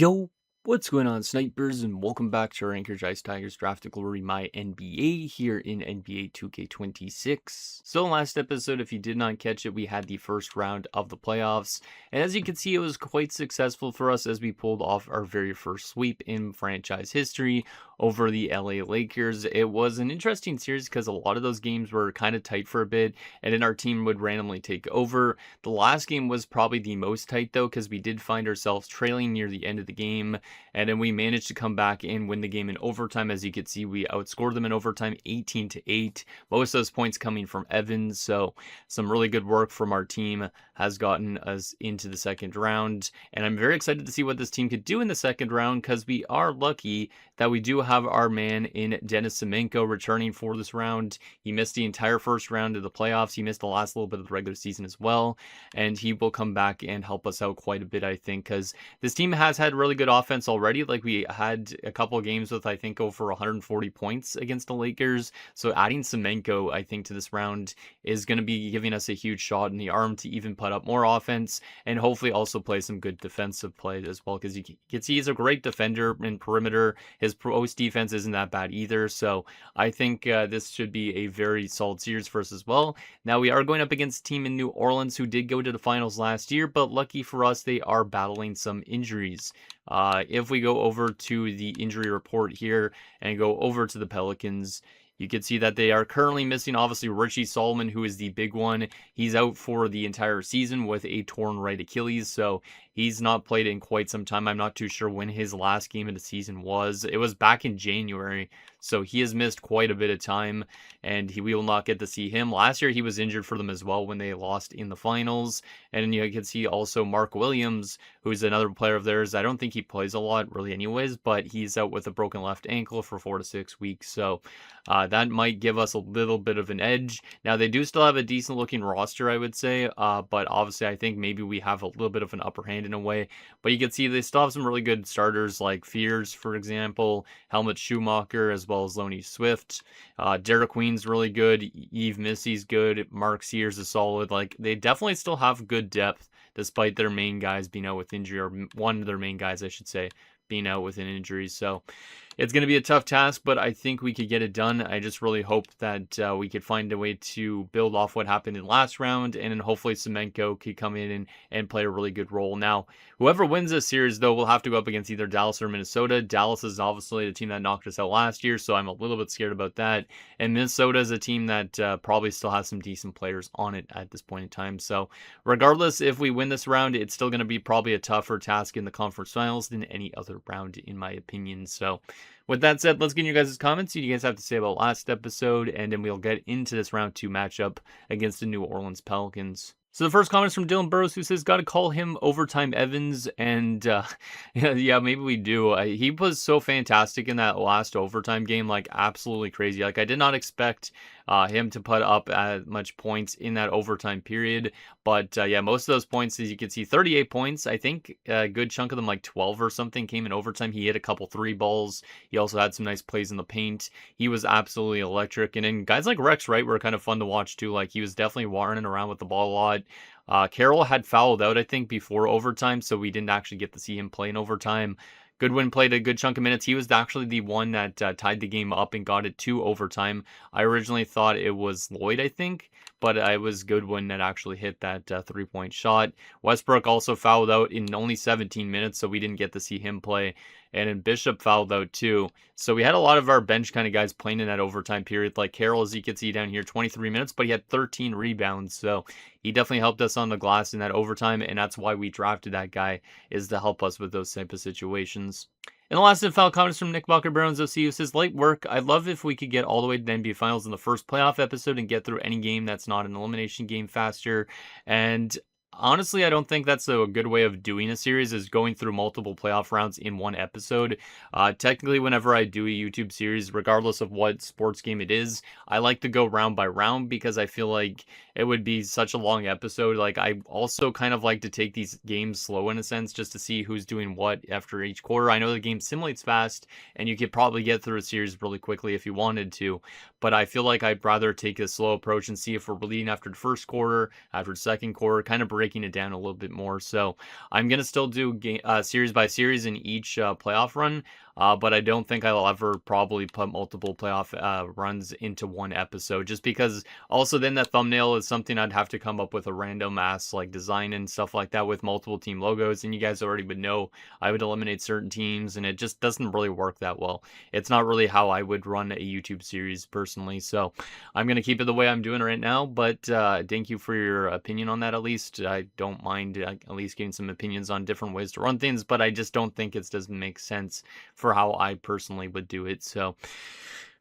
Yo, what's going on, snipers, and welcome back to our Anchorage Ice Tigers Draft Glory MyNBA here in NBA 2K26. So last episode, if you did not catch it, we had the first round of the playoffs, and as you can see, it was quite successful for us as we pulled off our very first sweep in franchise history over the LA Lakers. It was an interesting series because a lot of those games were kind of tight for a bit, and then our team would randomly take over. The last game was probably the most tight though, because we did find ourselves trailing near the end of the game, and then we managed to come back and win the game in overtime. As you can see, we outscored them in overtime 18-8. Most of those points coming from Evans. So some really good work from our team has gotten us into the second round. And I'm very excited to see what this team could do in the second round, because we are lucky that we do have our man in Dennis Semenko returning for this round. He missed the entire first round of the playoffs. He missed the last little bit of the regular season as well. And he will come back and help us out quite a bit, I think, because this team has had really good offense already. Like, we had a couple of games with, I think, over 140 points against the Lakers. So adding Semenko, I think, to this round is going to be giving us a huge shot in the arm to even put up more offense and hopefully also play some good defensive play as well, because you can see he's a great defender in perimeter. His post defense isn't that bad either. So I think this should be a very solid series for us as well. Now, we are going up against a team in New Orleans who did go to the finals last year, but lucky for us, they are battling some injuries. If we go over to the injury report here and go over to the Pelicans, you can see that they are currently missing, obviously, Richie Solomon, who is the big one. He's out for the entire season with a torn right Achilles, so he's not played in quite some time. I'm not too sure when his last game of the season was. It was back in January, so he has missed quite a bit of time, and we will not get to see him. Last year, he was injured for them as well when they lost in the finals. And you can see also Mark Williams, who's another player of theirs. I don't think he plays a lot really anyways, but he's out with a broken left ankle for 4 to 6 weeks. So that might give us a little bit of an edge. Now, they do still have a decent looking roster, I would say, but obviously I think maybe we have a little bit of an upper hand in a way. But you can see they still have some really good starters like Fears, for example, Helmut Schumacher, as well as Lonnie Swift. Derek Queen's really good. Yves Missy's good. Mark Sears is solid. Like, they definitely still have good depth despite their main guys being out with injury, or one of their main guys, I should say, being out with an injury. So it's going to be a tough task, but I think we could get it done. I just really hope that we could find a way to build off what happened in the last round, and then hopefully Semenko could come in and play a really good role. Now, whoever wins this series, though, will have to go up against either Dallas or Minnesota. Dallas is obviously the team that knocked us out last year, so I'm a little bit scared about that. And Minnesota is a team that probably still has some decent players on it at this point in time. So regardless, if we win this round, it's still going to be probably a tougher task in the conference finals than any other round, in my opinion. So with that said, let's get your guys' comments, see what you guys have to say about last episode, and then we'll get into this round 2 matchup against the New Orleans Pelicans. So the first comment is from Dylan Burrows, who says, "Gotta call him Overtime Evans," and yeah, maybe we do. He was so fantastic in that last overtime game, like absolutely crazy. Like, I did not expect him to put up as much points in that overtime period, but yeah, most of those points, as you can see, 38 points. I think a good chunk of them, like 12 or something, came in overtime. He hit a couple 3 balls. He also had some nice plays in the paint. He was absolutely electric. And then guys like Rex Wright were kind of fun to watch too. Like, he was definitely running around with the ball a lot. Carroll had fouled out, I think, before overtime, so we didn't actually get to see him play in overtime. Goodwin played a good chunk of minutes. He was actually the one that tied the game up and got it to overtime. I originally thought it was Lloyd, I think, but it was Goodwin that actually hit that 3-point shot. Westbrook also fouled out in only 17 minutes, so we didn't get to see him play. And then Bishop fouled out too. So we had a lot of our bench kind of guys playing in that overtime period. Like Carroll, as you can see down here, 23 minutes, but he had 13 rebounds. So he definitely helped us on the glass in that overtime, and that's why we drafted that guy, is to help us with those type of situations. And the last foul comment is from Nick Walker-Barons OC, who says, "Light work. I'd love if we could get all the way to the NBA Finals in the first playoff episode and get through any game that's not an elimination game faster." And honestly, I don't think that's a good way of doing a series, is going through multiple playoff rounds in one episode. Technically, whenever I do a YouTube series, regardless of what sports game it is, I like to go round by round, because I feel like it would be such a long episode. Like, I also kind of like to take these games slow in a sense, just to see who's doing what after each quarter. I know the game simulates fast, and you could probably get through a series really quickly if you wanted to, but I feel like I'd rather take a slow approach and see if we're leading after the first quarter, after the second quarter, kind of breaking it down a little bit more. So I'm going to still do series by series in each playoff run, but I don't think I'll ever probably put multiple playoff runs into one episode, just because also then that thumbnail is something I'd have to come up with a random ass like design and stuff like that with multiple team logos, and you guys already would know I would eliminate certain teams, and it just doesn't really work that well. It's not really how I would run a YouTube series personally, so I'm going to keep it the way I'm doing right now, but thank you for your opinion on that at least. I don't mind at least getting some opinions on different ways to run things, but I just don't think it doesn't make sense for how I personally would do it. So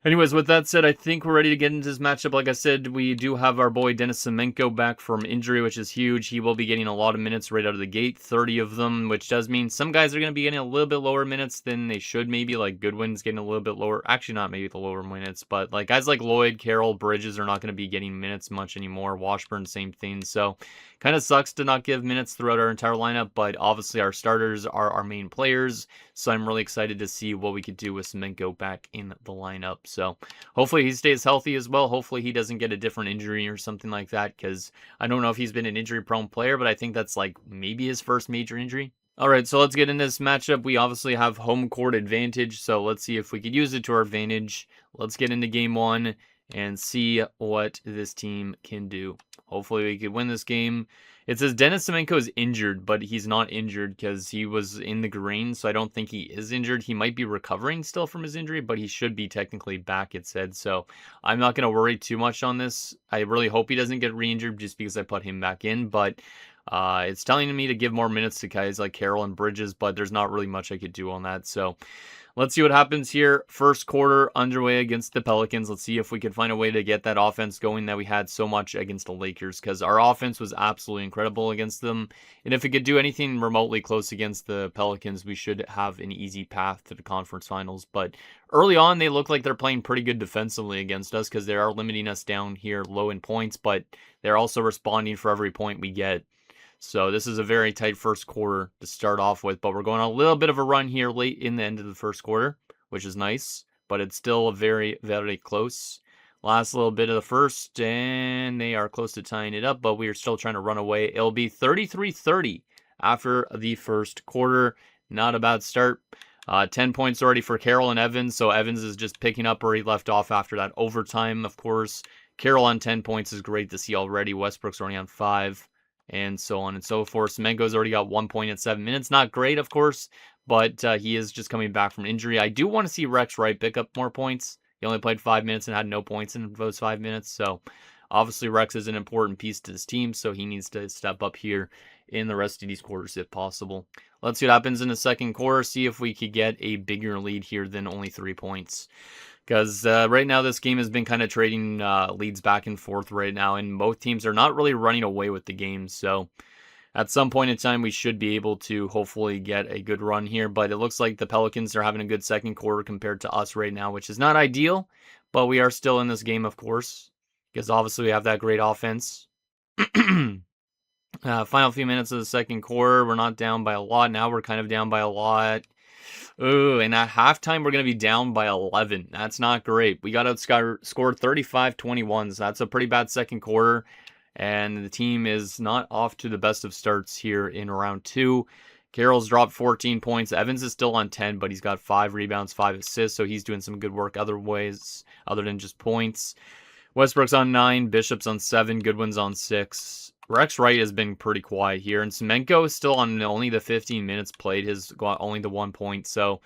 anyways, with that said, I think we're ready to get into this matchup. Like I said, we do have our boy Dennis Semenko back from injury, which is huge. He will be getting a lot of minutes right out of the gate, 30 of them, which does mean some guys are going to be getting a little bit lower minutes than they should, maybe, like Goodwin's getting a little bit lower. Actually, not maybe the lower minutes, but like guys like Lloyd, Carroll, Bridges are not going to be getting minutes much anymore. Washburn, same thing. So kind of sucks to not give minutes throughout our entire lineup, but obviously our starters are our main players, so I'm really excited to see what we could do with Semenko back in the lineup. So hopefully he stays healthy as well. Hopefully he doesn't get a different injury or something like that, because I don't know if he's been an injury-prone player, but I think that's like maybe his first major injury. All right, so let's get into this matchup. We obviously have home court advantage, so let's see if we could use it to our advantage. Let's get into game one and see what this team can do. Hopefully we could win this game. It says Dennis Semenko is injured, but he's not injured because he was in the green, so I don't think he is injured. He might be recovering still from his injury, but he should be technically back, it said. So I'm not going to worry too much on this. I really hope he doesn't get re-injured just because I put him back in, but it's telling me to give more minutes to guys like Carroll and Bridges, but there's not really much I could do on that. So let's see what happens here. First quarter underway against the Pelicans. Let's see if we can find a way to get that offense going that we had so much against the Lakers, because our offense was absolutely incredible against them. And if we could do anything remotely close against the Pelicans, we should have an easy path to the conference finals. But early on, they look like they're playing pretty good defensively against us, because they are limiting us down here low in points, but they're also responding for every point we get. So this is a very tight first quarter to start off with, but we're going on a little bit of a run here late in the end of the first quarter, which is nice, but it's still very, very close. Last little bit of the first, and they are close to tying it up, but we are still trying to run away. It'll be 33-30 after the first quarter. Not a bad start. 10 points already for Carroll and Evans, so Evans is just picking up where he left off after that overtime, of course. Carroll on 10 points is great to see already. Westbrook's already on 5. And so on and so forth. Semenko's already got 1 point in 7 minutes. Not great, of course, but he is just coming back from injury. I do want to see Rex Wright pick up more points. He only played 5 minutes and had no points in those 5 minutes. So obviously Rex is an important piece to this team, so he needs to step up here in the rest of these quarters if possible. Let's see what happens in the second quarter. See if we could get a bigger lead here than only 3 points. Because right now this game has been kind of trading leads back and forth right now, and both teams are not really running away with the game. So at some point in time, we should be able to hopefully get a good run here. But it looks like the Pelicans are having a good second quarter compared to us right now, which is not ideal. But we are still in this game, of course, because obviously we have that great offense. Final few minutes of the second quarter, we're not down by a lot. Now we're kind of down by a lot. Ooh, and at halftime, we're going to be down by 11. That's not great. We got outscored 35-21, so that's a pretty bad second quarter. And the team is not off to the best of starts here in round 2. Carroll's dropped 14 points. Evans is still on 10, but he's got 5 rebounds, 5 assists, so he's doing some good work other ways other than just points. Westbrook's on 9, Bishop's on 7, Goodwin's on 6. Rex Wright has been pretty quiet here, and Semenko is still on only the 15 minutes played. Has got only the 1 point, so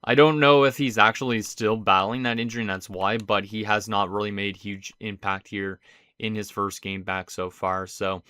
I don't know if he's actually still battling that injury, and that's why, but he has not really made huge impact here in his first game back so far, so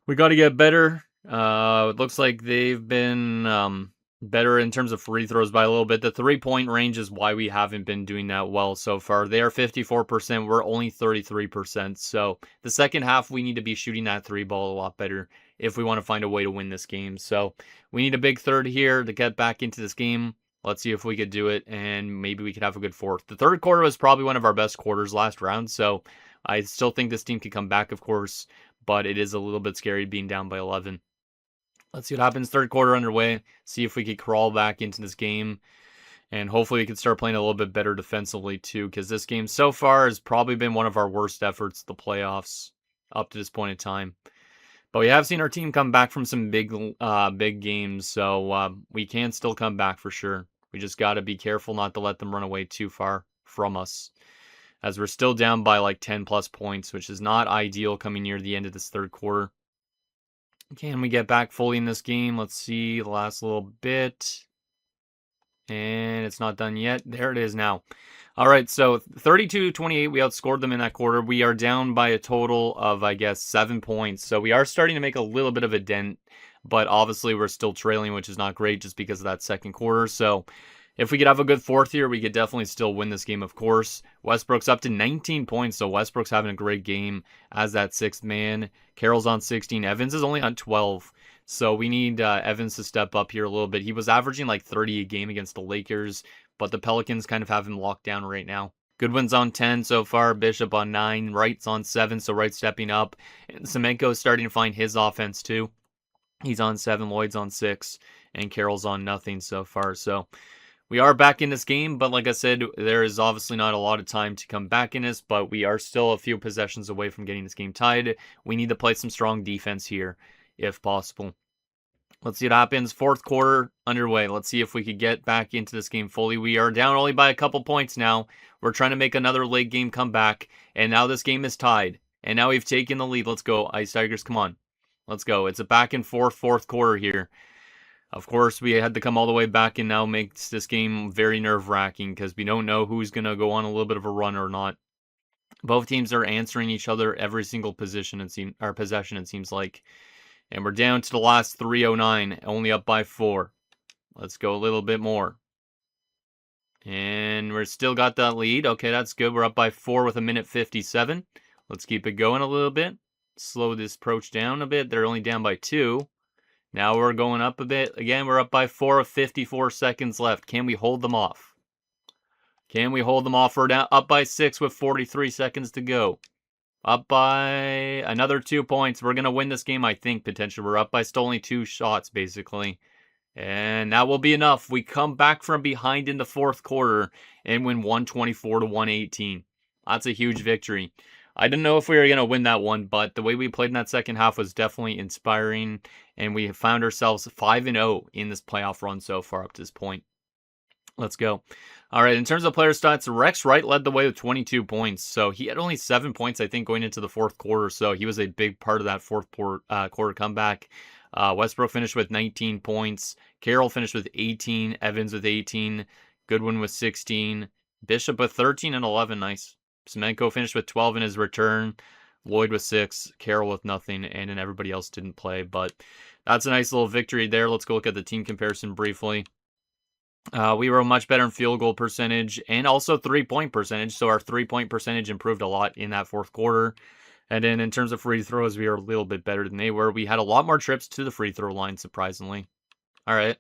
we got to get better. It looks like they've been better in terms of free throws by a little bit. The 3-point range is why we haven't been doing that well so far. They are 54%. We're only 33%. So the second half, we need to be shooting that 3 ball a lot better if we want to find a way to win this game. So we need a big third here to get back into this game. Let's see if we could do it, and maybe we could have a good fourth. The third quarter was probably one of our best quarters last round, so I still think this team can come back, of course, but it is a little bit scary being down by 11. Let's see what happens. Third quarter underway. See if we can crawl back into this game. And hopefully we can start playing a little bit better defensively too, because this game so far has probably been one of our worst efforts the playoffs up to this point in time. But we have seen our team come back from some big games, so we can still come back for sure. We just got to be careful not to let them run away too far from us, as we're still down by like 10 plus points, which is not ideal coming near the end of this third quarter. Can we get back fully in this game? Let's see the last little bit. And it's not done yet. There it is now. All right, so 32-28, we outscored them in that quarter. We are down by a total of, I guess, 7 points. So we are starting to make a little bit of a dent, but obviously we're still trailing, which is not great just because of that second quarter. So if we could have a good fourth here, we could definitely still win this game, of course. Westbrook's up to 19 points, so Westbrook's having a great game as that sixth man. Carroll's on 16. Evans is only on 12. So we need Evans to step up here a little bit. He was averaging like 30 a game against the Lakers, but the Pelicans kind of have him locked down right now. Goodwin's on 10 so far, Bishop on 9, Wright's on 7, so Wright's stepping up. And Semenko's starting to find his offense too. He's on 7, Lloyd's on 6, and Carroll's on nothing so far. So we are back in this game, but like I said, there is obviously not a lot of time to come back in this, but we are still a few possessions away from getting this game tied. We need to play some strong defense here, if possible. Let's see what happens. Fourth quarter underway. Let's see if we could get back into this game fully. We are down only by a couple points now. We're trying to make another late game comeback, and now this game is tied. And now we've taken the lead. Let's go, Ice Tigers. Come on. Let's go. It's a back and forth fourth quarter here. Of course, we had to come all the way back, and now makes this game very nerve-wracking because we don't know who's going to go on a little bit of a run or not. Both teams are answering each other every single possession, it seems like. And we're down to the last 3:09, only up by 4. Let's go a little bit more. And we're still got that lead. Okay, that's good. We're up by 4 with 1:57. Let's keep it going a little bit. Slow this approach down a bit. They're only down by 2. Now we're going up a bit. Again, we're up by 4 with 54 seconds left. Can we hold them off? Can we hold them off? We're down up by 6 with 43 seconds to go. Up by another 2 points. We're going to win this game, I think, potentially. We're up by still only 2 shots, basically. And that will be enough. We come back from behind in the fourth quarter and win 124-118. That's a huge victory. I didn't know if we were going to win that one, but the way we played in that second half was definitely inspiring. And we found ourselves 5-0 in this playoff run so far up to this point. Let's go. All right, in terms of player stats, Rex Wright led the way with 22 points. So he had only 7 points, I think, going into the fourth quarter. So he was a big part of that fourth quarter comeback. Westbrook finished with 19 points. Carroll finished with 18. Evans with 18. Goodwin with 16. Bishop with 13 and 11. Nice. Semenko finished with 12 in his return. Lloyd with 6. Carroll with nothing. And then everybody else didn't play. But that's a nice little victory there. Let's go look at the team comparison briefly. We were much better in field goal percentage and also 3-point percentage. So our 3-point percentage improved a lot in that fourth quarter. And then in terms of free throws, we were a little bit better than they were. We had a lot more trips to the free throw line, surprisingly. All right.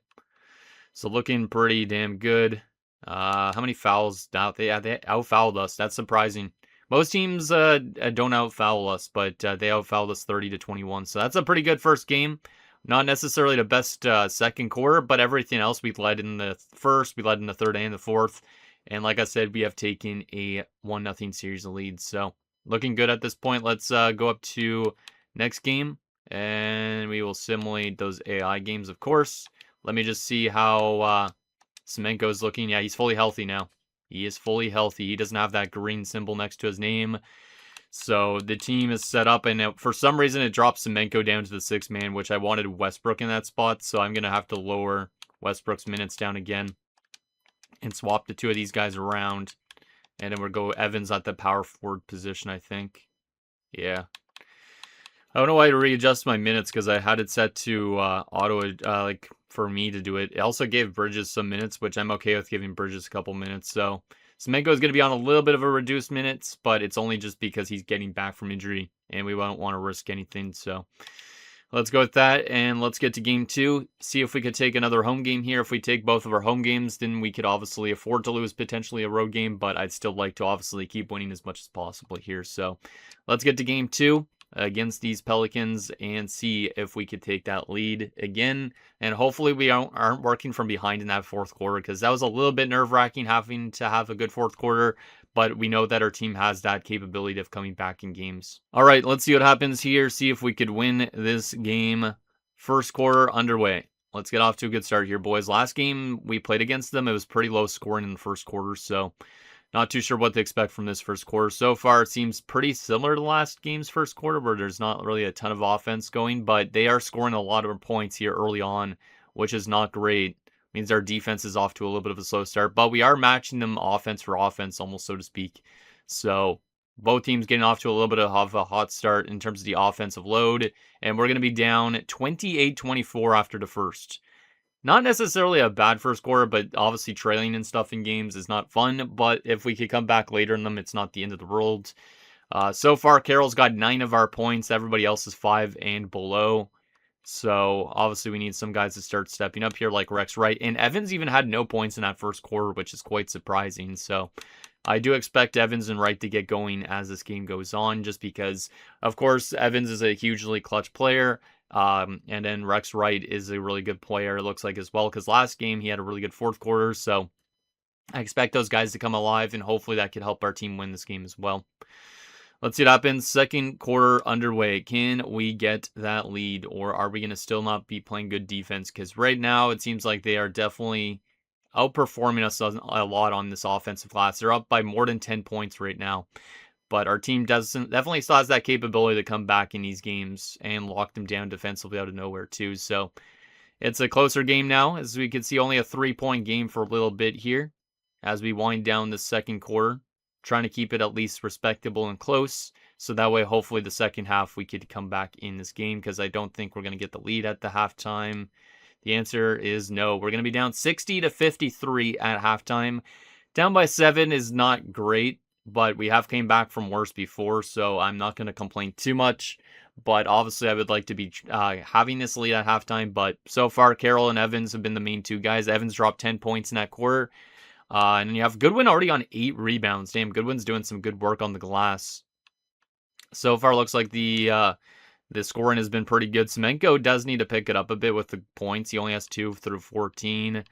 So looking pretty damn good. How many fouls? They out-fouled us. That's surprising. Most teams don't out-foul us, but they out-fouled us 30-21. So that's a pretty good first game. Not necessarily the best second quarter, but everything else we led in the first, we led in the third and the fourth. And like I said, we have taken a 1-0 series lead. So looking good at this point. Let's go up to next game, and we will simulate those AI games, of course. Let me just see how Semenko is looking. Yeah, he's fully healthy now. He is fully healthy. He doesn't have that green symbol next to his name. So the team is set up, and for some reason it drops Semenko down to the 6th man, which I wanted Westbrook in that spot. So I'm going to have to lower Westbrook's minutes down again and swap the 2 of these guys around. And then we'll go Evans at the power forward position, I think. Yeah. I don't know why to readjust my minutes because I had it set to auto, like for me to do it. It also gave Bridges some minutes, which I'm okay with giving Bridges a couple minutes. So Semenko is going to be on a little bit of a reduced minutes, but it's only just because he's getting back from injury, and we don't want to risk anything. So Let's go with that, and let's get to game 2. See if we could take another home game here. If we take both of our home games, then we could obviously afford to lose potentially a road game, but I'd still like to obviously keep winning as much as possible here. So let's get to game 2 against these Pelicans and see if we could take that lead again. And hopefully we aren't working from behind in that fourth quarter, because that was a little bit nerve-wracking having to have a good fourth quarter. But we know that our team has that capability of coming back in games. All right, let's see what happens here. See if we could win this game. First quarter underway. Let's get off to a good start here, boys. Last game we played against them, it was pretty low scoring in the first quarter, so not too sure what to expect from this first quarter. So far, it seems pretty similar to last game's first quarter, where there's not really a ton of offense going, but they are scoring a lot of points here early on, which is not great. Means our defense is off to a little bit of a slow start, but we are matching them offense for offense, almost so to speak. So both teams getting off to a little bit of a hot start in terms of the offensive load, and we're going to be down 28-24 after the first. Not necessarily a bad first quarter, but obviously trailing and stuff in games is not fun. But if we could come back later in them, it's not the end of the world. So far, Carroll's got 9 of our points. Everybody else is 5 and below. So obviously we need some guys to start stepping up here like Rex Wright. And Evans even had no points in that first quarter, which is quite surprising. So I do expect Evans and Wright to get going as this game goes on, just because, of course, Evans is a hugely clutch player. And then Rex Wright is a really good player, it looks like, as well, because last game he had a really good fourth quarter. So I expect those guys to come alive, and hopefully that could help our team win this game as well. Let's see what happens. Second quarter underway. Can we get that lead, or are we going to still not be playing good defense? Because right now it seems like they are definitely outperforming us a lot on this offensive glass. They're up by more than 10 points right now. But our team definitely still has that capability to come back in these games and lock them down defensively out of nowhere too. So it's a closer game now, as we can see, only a 3-point game for a little bit here as we wind down the second quarter, trying to keep it at least respectable and close. So that way, hopefully the second half we could come back in this game, because I don't think we're going to get the lead at the halftime. The answer is no. We're going to be down 60-53 at halftime. Down by 7 is not great, but we have came back from worse before, so I'm not going to complain too much. But obviously, I would like to be having this lead at halftime. But so far, Carroll and Evans have been the main two guys. Evans dropped 10 points in that quarter. And you have Goodwin already on 8 rebounds. Damn, Goodwin's doing some good work on the glass. So far, looks like the scoring has been pretty good. Semenko does need to pick it up a bit with the points. He only has 2 through 14.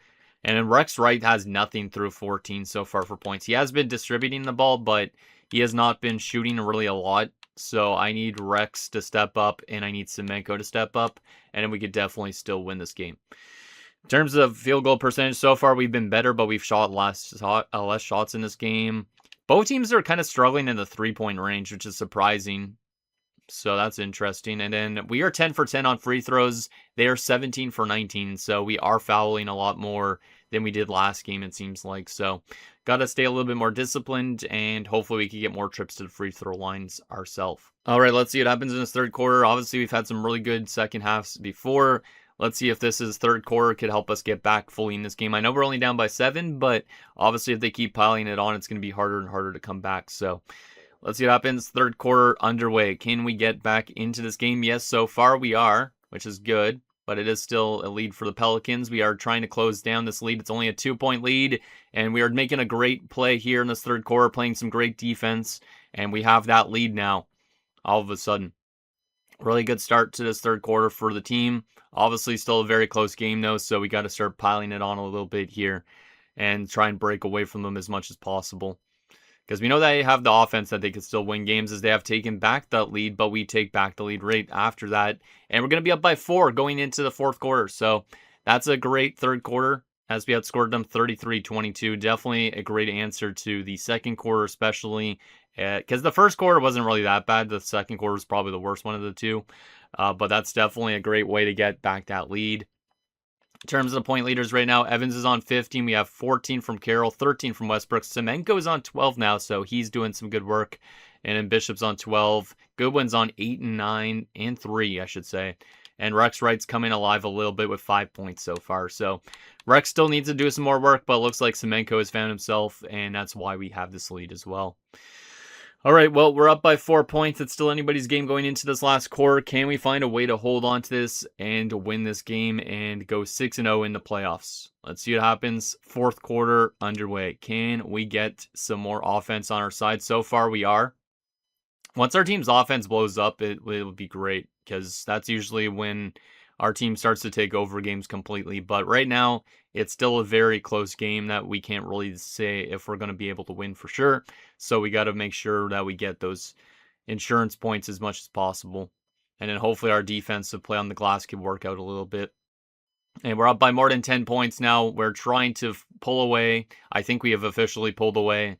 And then Rex Wright has nothing through 14 so far for points. He has been distributing the ball, but he has not been shooting really a lot. So I need Rex to step up, and I need Semenko to step up, and then we could definitely still win this game. In terms of field goal percentage, so far we've been better, but we've shot less shots in this game. Both teams are kind of struggling in the 3-point range, which is surprising. So that's interesting. And then we are 10 for 10 on free throws. They are 17 for 19. So we are fouling a lot more than we did last game, it seems like. So got to stay a little bit more disciplined, and hopefully we can get more trips to the free throw lines ourselves. All right, let's see what happens in this third quarter. Obviously, we've had some really good second halves before. Let's see if this is third quarter could help us get back fully in this game. I know we're only down by 7, but obviously if they keep piling it on, it's going to be harder and harder to come back. So let's see what happens. Third quarter underway. Can we get back into this game? Yes, so far we are, which is good, but it is still a lead for the Pelicans. We are trying to close down this lead. It's only a 2-point lead, and we are making a great play here in this third quarter, playing some great defense, and we have that lead now all of a sudden. Really good start to this third quarter for the team. Obviously still a very close game though, so we got to start piling it on a little bit here and try and break away from them as much as possible. Because we know they have the offense that they could still win games, as they have taken back that lead, but we take back the lead right after that. And we're going to be up by 4 going into the fourth quarter. So that's a great third quarter, as we outscored them 33-22. Definitely a great answer to the second quarter, especially because the first quarter wasn't really that bad. The second quarter was probably the worst one of the two. But that's definitely a great way to get back that lead. In terms of the point leaders right now, Evans is on 15. We have 14 from Carroll, 13 from Westbrook. Semenko is on 12 now, so he's doing some good work. And then Bishop's on 12. Goodwin's on 8 and 9 and 3, I should say. And Rex Wright's coming alive a little bit with 5 points so far. So Rex still needs to do some more work, but it looks like Semenko has found himself, and that's why we have this lead as well. All right, well, we're up by 4 points. It's still anybody's game going into this last quarter. Can we find a way to hold on to this and win this game and go 6-0 in the playoffs? Let's see what happens. Fourth quarter underway. Can we get some more offense on our side? So far, we are. Once our team's offense blows up, it will be great because that's usually when our team starts to take over games completely. But right now, it's still a very close game that we can't really say if we're going to be able to win for sure. So we got to make sure that we get those insurance points as much as possible. And then hopefully our defensive play on the glass can work out a little bit. And we're up by more than 10 points now. We're trying to pull away. I think we have officially pulled away.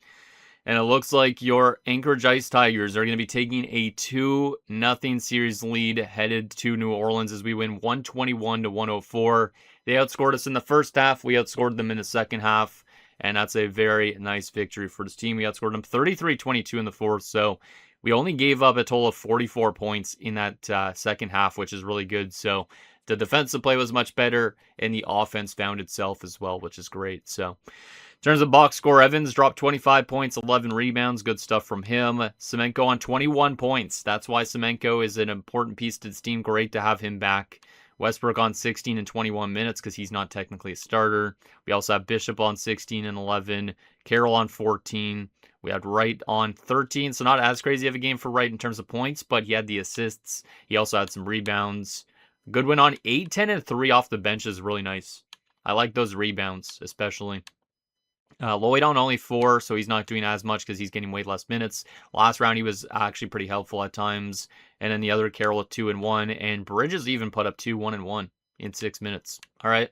And it looks like your Anchorage Ice Tigers are going to be taking a 2-0 series lead headed to New Orleans as we win 121-104. They outscored us in the first half. We outscored them in the second half. And that's a very nice victory for this team. We outscored them 33-22 in the fourth. So we only gave up a total of 44 points in that second half, which is really good. So the defensive play was much better, and the offense found itself as well, which is great. So in terms of box score, Evans dropped 25 points, 11 rebounds. Good stuff from him. Semenko on 21 points. That's why Semenko is an important piece to this team. Great to have him back. Westbrook on 16 and 21 minutes because he's not technically a starter. We also have Bishop on 16 and 11. Carroll on 14. We had Wright on 13, so not as crazy of a game for Wright in terms of points, but he had the assists. He also had some rebounds. Goodwin on 8, 10, and 3 off the bench is really nice. I like those rebounds, especially. Lloyd on only 4, so he's not doing as much because he's getting way less minutes. Last round, he was actually pretty helpful at times. And then the other Carroll at 2 and 1. And Bridges even put up 2, 1 and 1 in 6 minutes. All right.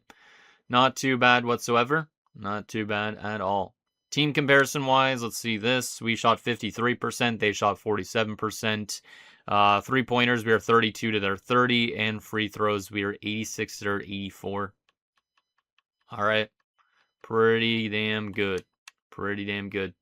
Not too bad whatsoever. Not too bad at all. Team comparison-wise, let's see this. We shot 53%. They shot 47%. Three-pointers, we are 32 to their 30. And free throws, we are 86 to their 84. All right. Pretty damn good. Pretty damn good.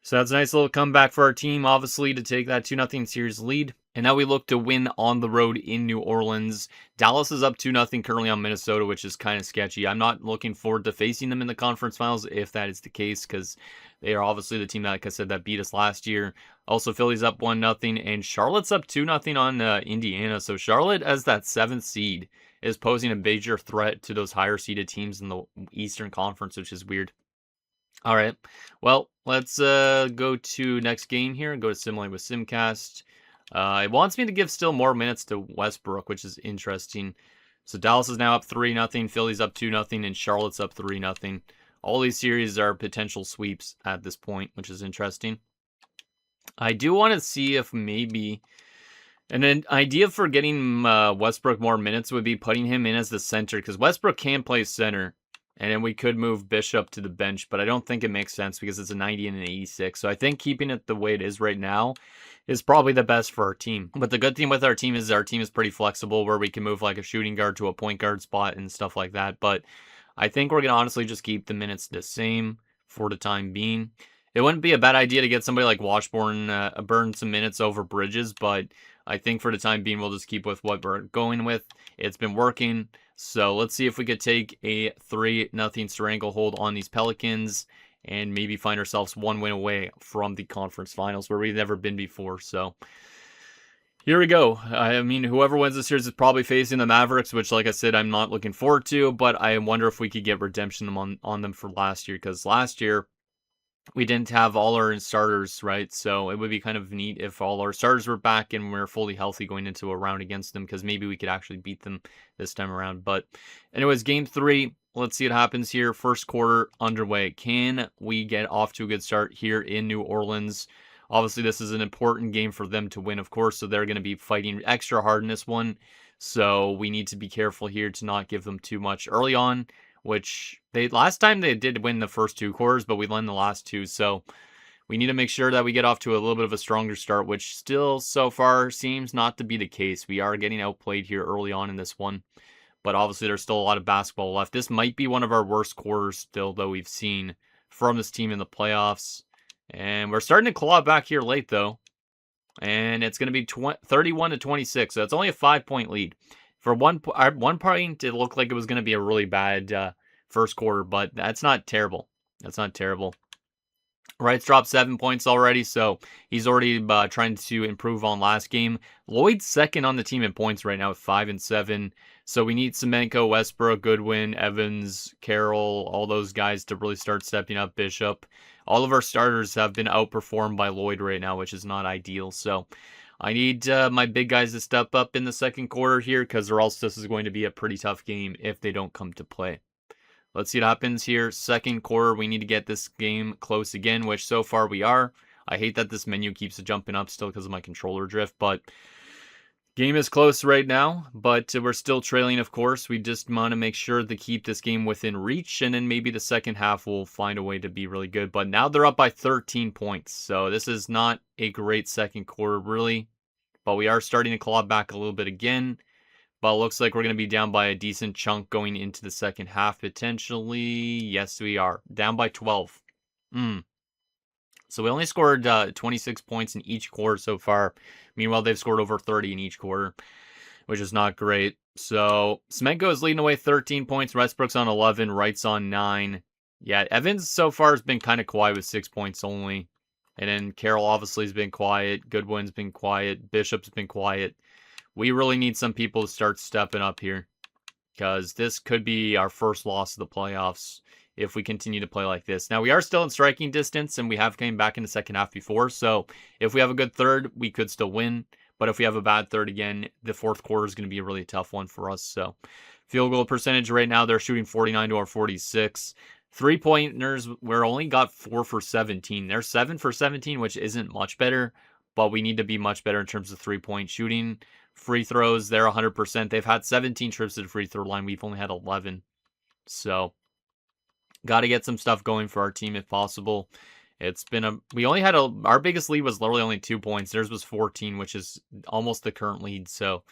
So that's a nice little comeback for our team, obviously, to take that 2-0 series lead. And now we look to win on the road in New Orleans. Dallas is up 2-0 currently on Minnesota, which is kind of sketchy. I'm not looking forward to facing them in the conference finals if that is the case, because they are obviously the team, like I said, that beat us last year. Also, Philly's up 1-0, and Charlotte's up 2-0 on Indiana. So Charlotte, as that 7th seed, is posing a major threat to those higher seeded teams in the Eastern Conference, which is weird. All right. Well, let's go to next game here and go to Simulate with Simcast. It wants me to give still more minutes to Westbrook, which is interesting. So Dallas is now up 3-0, Philly's up 2-0, and Charlotte's up 3-0. All these series are potential sweeps at this point, which is interesting. I do want to see if maybe an idea for getting Westbrook more minutes would be putting him in as the center, because Westbrook can play center, and then we could move Bishop to the bench, but I don't think it makes sense because it's a 90 and an 86. So I think keeping it the way it is right now is probably the best for our team. But the good thing with our team is pretty flexible, where we can move like a shooting guard to a point guard spot and stuff like that. But I think we're going to honestly just keep the minutes the same for the time being. It wouldn't be a bad idea to get somebody like Washburn burn some minutes over Bridges, but I think for the time being, we'll just keep with what we're going with. It's been working. So let's see if we could take a 3-0 stranglehold on these Pelicans and maybe find ourselves one win away from the conference finals, where we've never been before. So here we go. I mean, whoever wins this series is probably facing the Mavericks, which, like I said, I'm not looking forward to, but I wonder if we could get redemption on them for last year, because last year we didn't have all our starters, right? So it would be kind of neat if all our starters were back and we're fully healthy going into a round against them, because maybe we could actually beat them this time around. But anyways, game 3, let's see what happens here. First quarter underway. Can we get off to a good start here in New Orleans? Obviously, this is an important game for them to win, of course, so they're going to be fighting extra hard in this one. So we need to be careful here to not give them too much early on, which last time they did win the first 2 quarters, but we won the last 2. So we need to make sure that we get off to a little bit of a stronger start, which still so far seems not to be the case. We are getting outplayed here early on in this one, but obviously there's still a lot of basketball left. This might be one of our worst quarters still, though, we've seen from this team in the playoffs. And we're starting to claw back here late, though. And it's going to be 31-26, so it's only a 5-point lead. For one point, it looked like it was going to be a really bad first quarter, but that's not terrible. That's not terrible. Wright's dropped 7 points already, so he's already trying to improve on last game. Lloyd's second on the team in points right now with 5 and 7. So we need Semenko, Westbrook, Goodwin, Evans, Carroll, all those guys to really start stepping up. Bishop. All of our starters have been outperformed by Lloyd right now, which is not ideal. So I need my big guys to step up in the second quarter here, because or else this is going to be a pretty tough game if they don't come to play. Let's see what happens here. Second quarter, we need to get this game close again, which so far we are. I hate that this menu keeps jumping up still because of my controller drift, but game is close right now, but we're still trailing, of course. We just want to make sure to keep this game within reach, and then maybe the second half will find a way to be really good. But now they're up by 13 points, so this is not a great second quarter, really. But we are starting to claw back a little bit again. But it looks like we're going to be down by a decent chunk going into the second half, potentially. Yes, we are. Down by 12. So we only scored 26 points in each quarter so far. Meanwhile, they've scored over 30 in each quarter, which is not great. So Semenko is leading away 13 points. Westbrook's on 11. Wright's on 9. Yeah, Evans so far has been kind of quiet with 6 points only. And then Carroll obviously has been quiet. Goodwin's been quiet. Bishop's been quiet. We really need some people to start stepping up here, because this could be our first loss of the playoffs if we continue to play like this. Now, we are still in striking distance, and we have came back in the second half before, so if we have a good third, we could still win. But if we have a bad third again, the fourth quarter is going to be a really tough one for us. So field goal percentage right now, they're shooting 49 to our 46. Three-pointers, we're only got 4 for 17. They're 7 for 17, which isn't much better, but we need to be much better in terms of three-point shooting. Free throws, they're 100%. They've had 17 trips to the free throw line. We've only had 11. So, got to get some stuff going for our team if possible. It's been our biggest lead was literally only 2 points. Theirs was 14, which is almost the current lead. So,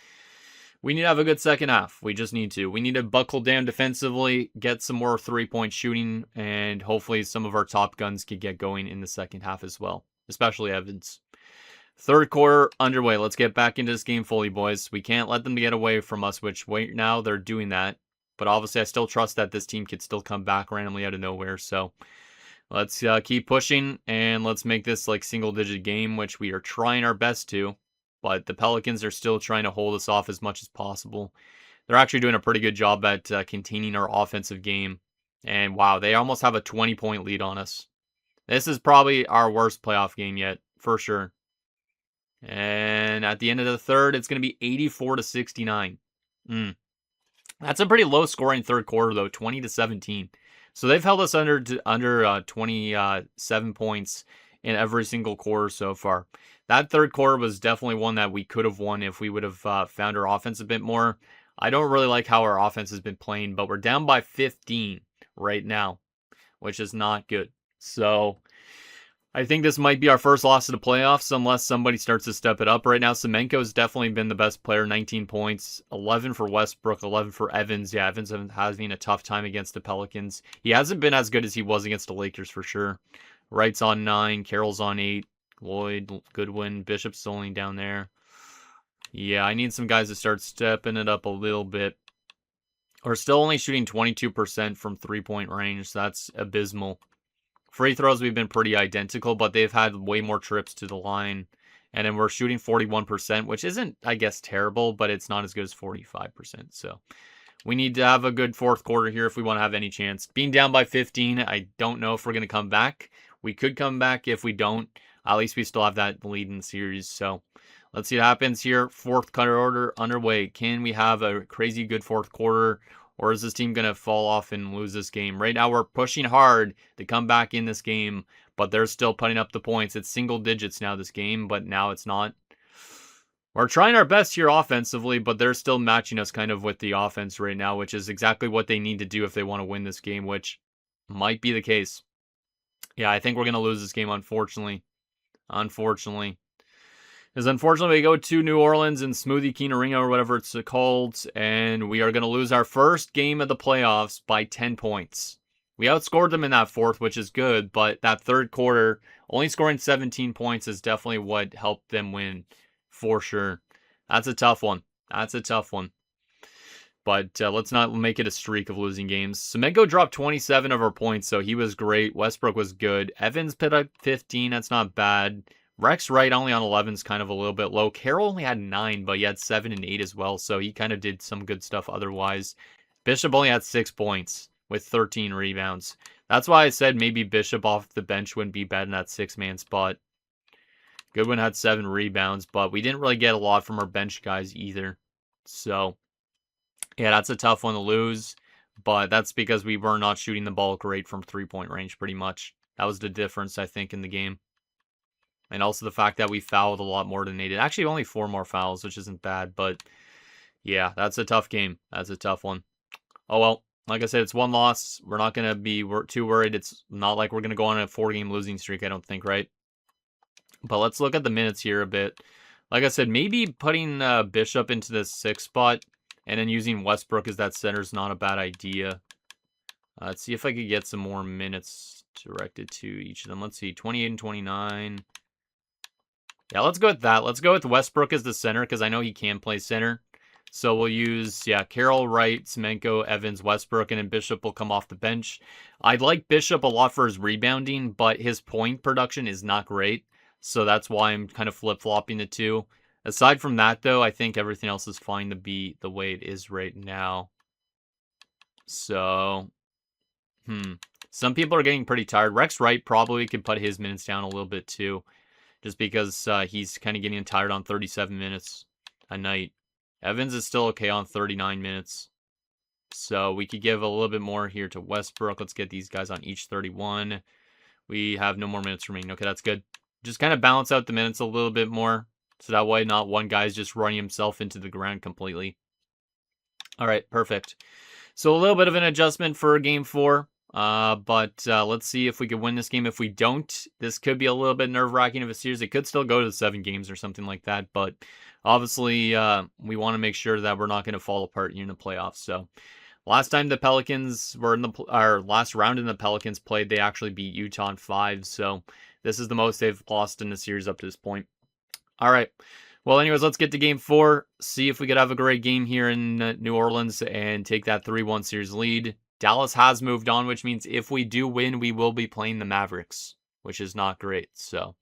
we need to have a good second half. We just need to. We need to buckle down defensively, get some more three-point shooting, and hopefully some of our top guns could get going in the second half as well, especially Evans. Third quarter underway. Let's get back into this game fully, boys. We can't let them get away from us, which right now they're doing that. But obviously, I still trust that this team could still come back randomly out of nowhere. So let's keep pushing, and let's make this like single-digit game, which we are trying our best to. But the Pelicans are still trying to hold us off as much as possible. They're actually doing a pretty good job at containing our offensive game. And wow, they almost have a 20-point lead on us. This is probably our worst playoff game yet, for sure. And at the end of the third, it's going to be 84 to 69. That's a pretty low scoring third quarter, though, 20 to 17. So they've held us under 27 points in every single quarter so far. That third quarter was definitely one that we could have won if we would have found our offense a bit more. I don't really like how our offense has been playing, but we're down by 15 right now, which is not good. So I think this might be our first loss of the playoffs unless somebody starts to step it up. Right now, Semenko has definitely been the best player, 19 points, 11 for Westbrook, 11 for Evans. Yeah, Evans has been a tough time against the Pelicans. He hasn't been as good as he was against the Lakers for sure. Wright's on 9, Carroll's on 8, Lloyd, Goodwin, Bishop's only down there. Yeah, I need some guys to start stepping it up a little bit. We're still only shooting 22% from three-point range. So that's abysmal. Free throws, we've been pretty identical, but they've had way more trips to the line. And then we're shooting 41%, which isn't, I guess, terrible, but it's not as good as 45%. So we need to have a good fourth quarter here if we want to have any chance. Being down by 15, I don't know if we're going to come back. We could come back. If we don't, at least we still have that lead in the series. So let's see what happens here. Fourth quarter underway. Can we have a crazy good fourth quarter? Or is this team going to fall off and lose this game? Right now, we're pushing hard to come back in this game, but they're still putting up the points. It's single digits now, this game, but now it's not. We're trying our best here offensively, but they're still matching us kind of with the offense right now, which is exactly what they need to do if they want to win this game, which might be the case. Yeah, I think we're going to lose this game, unfortunately. Unfortunately. Because unfortunately, we go to New Orleans and Smoothie King Arena or whatever it's called, and we are going to lose our first game of the playoffs by 10 points. We outscored them in that fourth, which is good, but that third quarter, only scoring 17 points is definitely what helped them win, for sure. That's a tough one. That's a tough one. But let's not make it a streak of losing games. Semenko dropped 27 of our points, so he was great. Westbrook was good. Evans put up 15. That's not bad. Rex Wright only on 11 is kind of a little bit low. Carroll only had 9, but he had 7 and 8 as well, so he kind of did some good stuff otherwise. Bishop only had 6 points with 13 rebounds. That's why I said maybe Bishop off the bench wouldn't be bad in that 6-man spot. Goodwin had 7 rebounds, but we didn't really get a lot from our bench guys either. So, yeah, that's a tough one to lose, but that's because we were not shooting the ball great from three-point range pretty much. That was the difference, I think, in the game. And also the fact that we fouled a lot more than they did. Actually, only 4 more fouls, which isn't bad, but yeah, that's a tough game. That's a tough one. Oh, well, like I said, it's 1 loss. We're not going to be too worried. It's not like we're going to go on a 4-game losing streak, I don't think, right? But let's look at the minutes here a bit. Like I said, maybe putting Bishop into the 6th spot and then using Westbrook as that center is not a bad idea. Let's see if I could get some more minutes directed to each of them. Let's see, 28 and 29. Yeah, let's go with that. Let's go with Westbrook as the center because I know he can play center. So we'll use, Carroll, Wright, Semenko, Evans, Westbrook, and then Bishop will come off the bench. I'd like Bishop a lot for his rebounding, but his point production is not great. So that's why I'm kind of flip-flopping the two. Aside from that, though, I think everything else is fine to be the way it is right now. So, some people are getting pretty tired. Rex Wright probably could put his minutes down a little bit, too. Just because he's kind of getting tired on 37 minutes a night. Evans is still okay on 39 minutes. So we could give a little bit more here to Westbrook. Let's get these guys on each 31. We have no more minutes remaining. Okay, that's good. Just kind of balance out the minutes a little bit more. So that way not one guy's just running himself into the ground completely. All right, perfect. So a little bit of an adjustment for Game 4. But let's see if we could win this game. If we don't, this could be a little bit nerve-wracking of a series. It could still go to 7 games or something like that. But obviously, we want to make sure that we're not going to fall apart in the playoffs. So last time the Pelicans were in our last round in the Pelicans played, they actually beat Utah in 5. So this is the most they've lost in the series up to this point. All right. Well, anyways, let's get to Game 4. See if we could have a great game here in New Orleans and take that 3-1 series lead. Dallas has moved on, which means if we do win, we will be playing the Mavericks, which is not great. So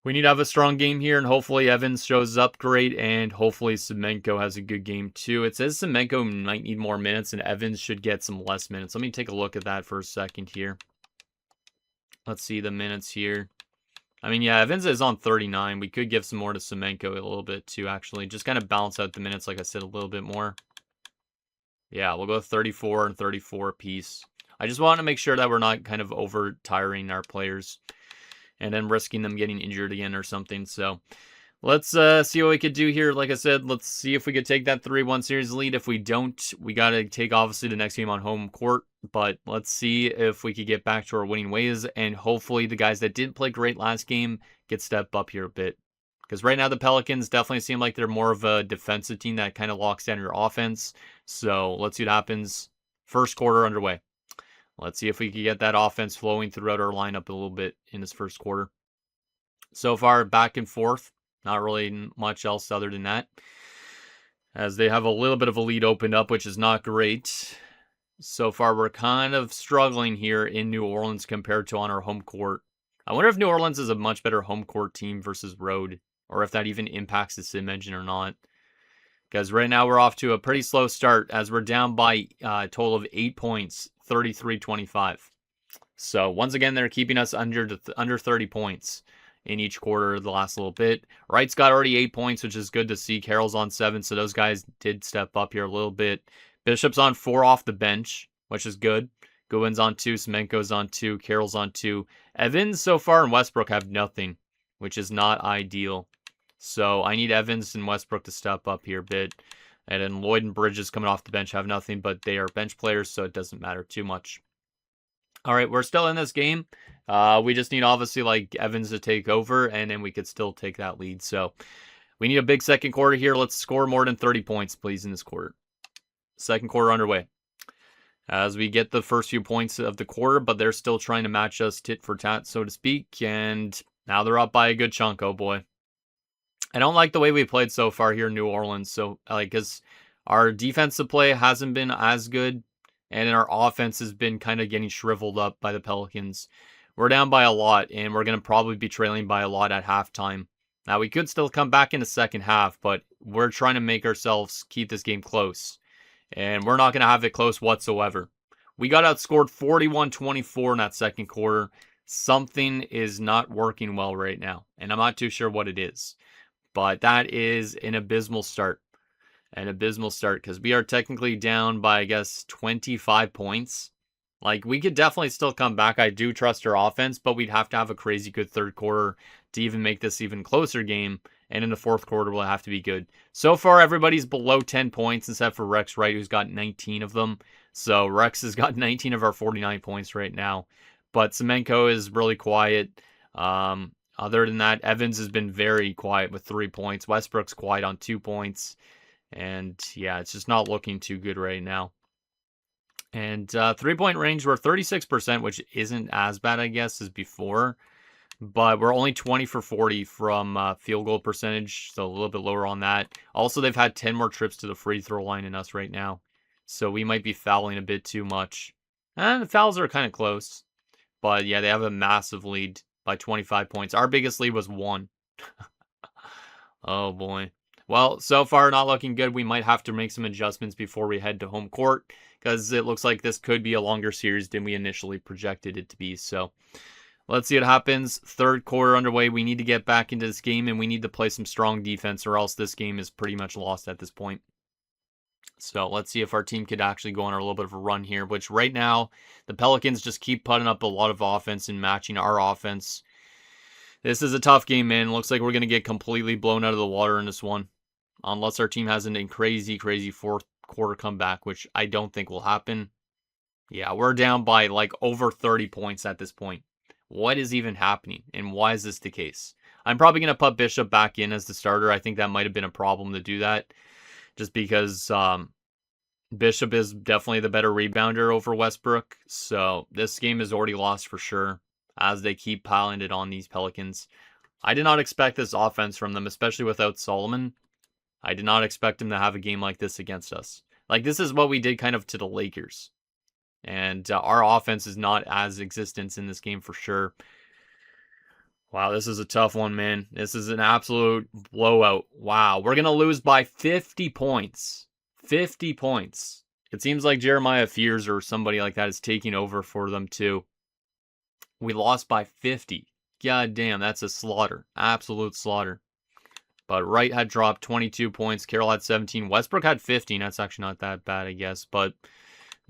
we need to have a strong game here, and hopefully Evans shows up great, and hopefully Semenko has a good game too. It says Semenko might need more minutes, and Evans should get some less minutes. Let me take a look at that for a second here. Let's see the minutes here. I mean, yeah, Evans is on 39. We could give some more to Semenko a little bit too, actually. Just kind of balance out the minutes, like I said, a little bit more. Yeah, we'll go 34 and 34 apiece. I just want to make sure that we're not kind of over-tiring our players and then risking them getting injured again or something. So let's see what we could do here. Like I said, let's see if we could take that 3-1 series lead. If we don't, we got to take, obviously, the next game on home court. But let's see if we could get back to our winning ways. And hopefully the guys that didn't play great last game get stepped up here a bit. Because right now the Pelicans definitely seem like they're more of a defensive team that kind of locks down your offense. So let's see what happens. First quarter underway. Let's see if we can get that offense flowing throughout our lineup a little bit in this first quarter. So far, back and forth. Not really much else other than that. As they have a little bit of a lead opened up, which is not great. So far, we're kind of struggling here in New Orleans compared to on our home court. I wonder if New Orleans is a much better home court team versus road. Or if that even impacts the sim engine or not. Because right now we're off to a pretty slow start as we're down by a total of 8 points, 33-25. So once again, they're keeping us under 30 points in each quarter the last little bit. Wright's got already 8 points, which is good to see. Carroll's on 7, so those guys did step up here a little bit. Bishop's on 4 off the bench, which is good. Goodwin's on 2, Semenko's on 2, Carroll's on 2. Evans so far and Westbrook have nothing, which is not ideal. So I need Evans and Westbrook to step up here a bit. And then Lloyd and Bridges coming off the bench have nothing, but they are bench players, so it doesn't matter too much. All right, we're still in this game. We just need, obviously, like Evans to take over, and then we could still take that lead. So we need a big second quarter here. Let's score more than 30 points, please, in this quarter. Second quarter underway. As we get the first few points of the quarter, but they're still trying to match us tit for tat, so to speak. And now they're up by a good chunk, oh boy. I don't like the way we played so far here in New Orleans. So, because Our defensive play hasn't been as good, and our offense has been kind of getting shriveled up by the Pelicans. We're down by a lot, and we're going to probably be trailing by a lot at halftime. Now, we could still come back in the second half, but we're trying to make ourselves keep this game close, and we're not going to have it close whatsoever. We got outscored 41-24 in that second quarter. Something is not working well right now, and I'm not too sure what it is. But that is an abysmal start. An abysmal start because we are technically down by, I guess, 25 points. Like, we could definitely still come back. I do trust our offense, but we'd have to have a crazy good third quarter to even make this even closer game. And in the fourth quarter, we'll have to be good. So far, everybody's below 10 points except for Rex Wright, who's got 19 of them. So Rex has got 19 of our 49 points right now. But Semenko is really quiet. Other than that, Evans has been very quiet with 3 points. Westbrook's quiet on 2 points. And yeah, it's just not looking too good right now. And 3-point range, we're 36%, which isn't as bad, I guess, as before. But we're only 20 for 40 from field goal percentage, so a little bit lower on that. Also, they've had 10 more trips to the free throw line than us right now. So we might be fouling a bit too much. And the fouls are kind of close. But yeah, they have a massive lead by 25 points. Our biggest lead was 1. Oh boy. Well, so far not looking good. We might have to make some adjustments before we head to home court because it looks like this could be a longer series than we initially projected it to be. So let's see what happens. Third quarter underway. We need to get back into this game and we need to play some strong defense or else this game is pretty much lost at this point. So let's see if our team could actually go on a little bit of a run here, which right now the Pelicans just keep putting up a lot of offense and matching our offense. This is a tough game, man. Looks like we're going to get completely blown out of the water in this one. Unless our team has a crazy, crazy fourth quarter comeback, which I don't think will happen. Yeah, we're down by like over 30 points at this point. What is even happening? And why is this the case? I'm probably going to put Bishop back in as the starter. I think that might have been a problem to do that. Just because Bishop is definitely the better rebounder over Westbrook. So this game is already lost for sure as they keep piling it on these Pelicans. I did not expect this offense from them, especially without Solomon. I did not expect him to have a game like this against us. Like, this is what we did kind of to the Lakers. And our offense is not as existent in this game for sure. Wow, this is a tough one, man. This is an absolute blowout. Wow, we're going to lose by 50 points. 50 points. It seems like Jeremiah Fears or somebody like that is taking over for them too. We lost by 50. God damn, that's a slaughter. Absolute slaughter. But Wright had dropped 22 points. Carroll had 17. Westbrook had 15. That's actually not that bad, I guess. But,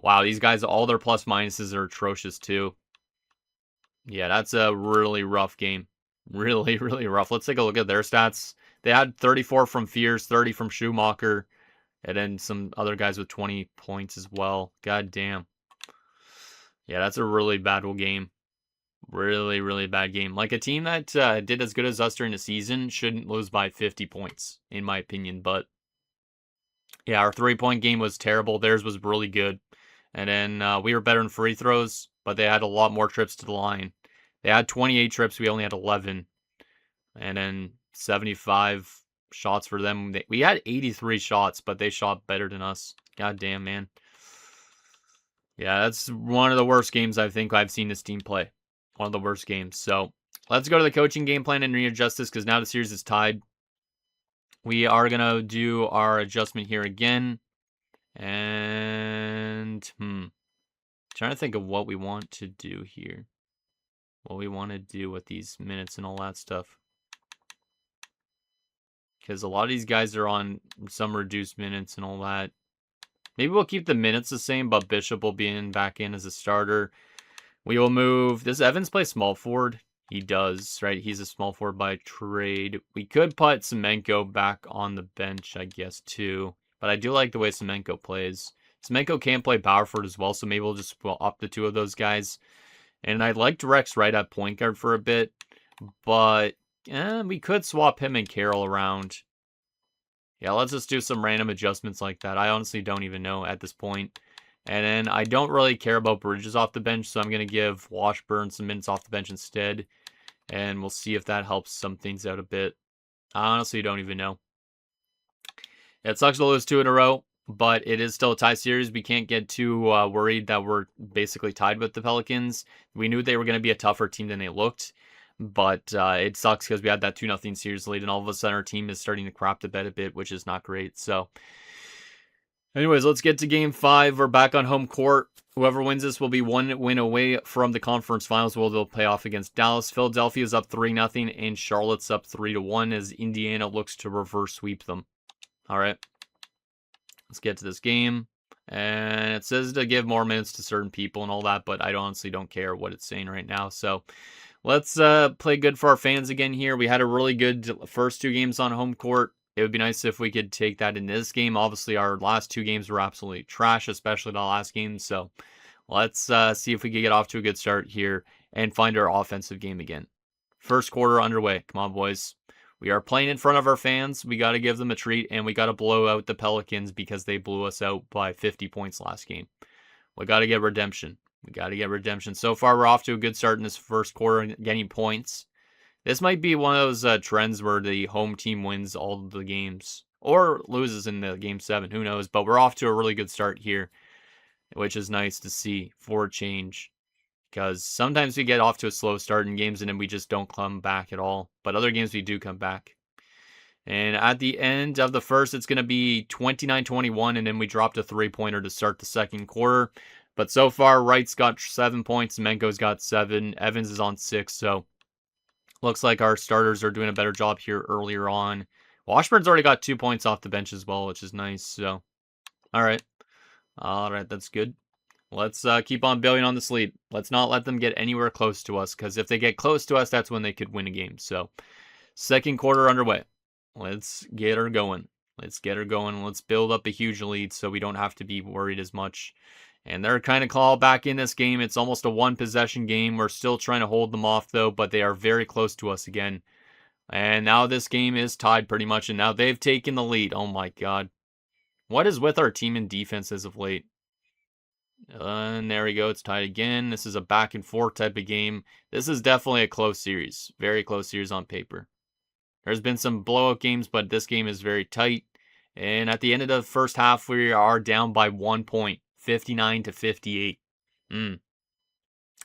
wow, these guys, all their plus minuses are atrocious, too. Yeah, that's a really rough game. Really, really rough. Let's take a look at their stats. They had 34 from Fears, 30 from Schumacher, and then some other guys with 20 points as well. God damn. Yeah, that's a really bad game. Really, really bad game. Like, a team that did as good as us during the season shouldn't lose by 50 points, in my opinion. But, yeah, our three-point game was terrible. Theirs was really good. And then we were better in free throws, but they had a lot more trips to the line. They had 28 trips. We only had 11. And then 75 shots for them. We had 83 shots, but they shot better than us. God damn, man. Yeah, that's one of the worst games I think I've seen this team play. One of the worst games. So let's go to the coaching game plan and readjust this because now the series is tied. We are going to do our adjustment here again. And, trying to think of what we want to do here. What we want to do with these minutes and all that stuff. Because a lot of these guys are on some reduced minutes and all that. Maybe we'll keep the minutes the same, but Bishop will be back in as a starter. We will move. Does Evans play small forward? He does, right? He's a small forward by trade. We could put Semenko back on the bench, I guess, too. But I do like the way Semenko plays. Semenko can play power forward as well, so maybe we'll just swap the two of those guys. And I liked Rex right at point guard for a bit. But we could swap him and Carroll around. Yeah, let's just do some random adjustments like that. I honestly don't even know at this point. And then I don't really care about Bridges off the bench, so I'm going to give Washburn some minutes off the bench instead. And we'll see if that helps some things out a bit. I honestly don't even know. It sucks to lose 2 in a row, but it is still a tie series. We can't get too worried that we're basically tied with the Pelicans. We knew they were going to be a tougher team than they looked, but it sucks because we had that 2-0 series lead, and all of a sudden our team is starting to crap the bed a bit, which is not great. So anyways, let's get to game 5. We're back on home court. Whoever wins this will be one win away from the conference finals, where they'll play off against Dallas. Philadelphia is up 3-0, and Charlotte's up 3-1 as Indiana looks to reverse sweep them. All right, let's get to this game. And it says to give more minutes to certain people and all that, but I honestly don't care what it's saying right now. So let's play good for our fans again here. We had a really good first 2 games on home court. It would be nice if we could take that in this game. Obviously, our last 2 games were absolutely trash, especially the last game. So let's see if we can get off to a good start here and find our offensive game again. First quarter underway. Come on, boys. We are playing in front of our fans. We got to give them a treat, and we got to blow out the Pelicans because they blew us out by 50 points last game. We got to get redemption. We got to get redemption. So far, we're off to a good start in this first quarter, getting points. This might be one of those trends where the home team wins all of the games or loses in the game 7. Who knows? But we're off to a really good start here, which is nice to see for a change. Because sometimes we get off to a slow start in games and then we just don't come back at all. But other games we do come back. And at the end of the first, it's going to be 29-21, and then we dropped a 3-pointer to start the second quarter. But so far, Wright's got 7 points, Menko's got 7, Evans is on 6, so looks like our starters are doing a better job here earlier on. Washburn's already got 2 points off the bench as well, which is nice. So, all right, that's good. Let's keep on building on this lead. Let's not let them get anywhere close to us, because if they get close to us, that's when they could win a game. So, second quarter underway. Let's get her going. Let's build up a huge lead so we don't have to be worried as much. And they're kind of clawed back in this game. It's almost a 1-possession game. We're still trying to hold them off, though, but they are very close to us again. And now this game is tied pretty much, and now they've taken the lead. Oh, my God. What is with our team in defense as of late? And there we go. It's tied again. This is a back-and-forth type of game. This is definitely a close series. Very close series on paper. There's been some blowout games, but this game is very tight. And at the end of the first half, we are down by 1 point. 59-58.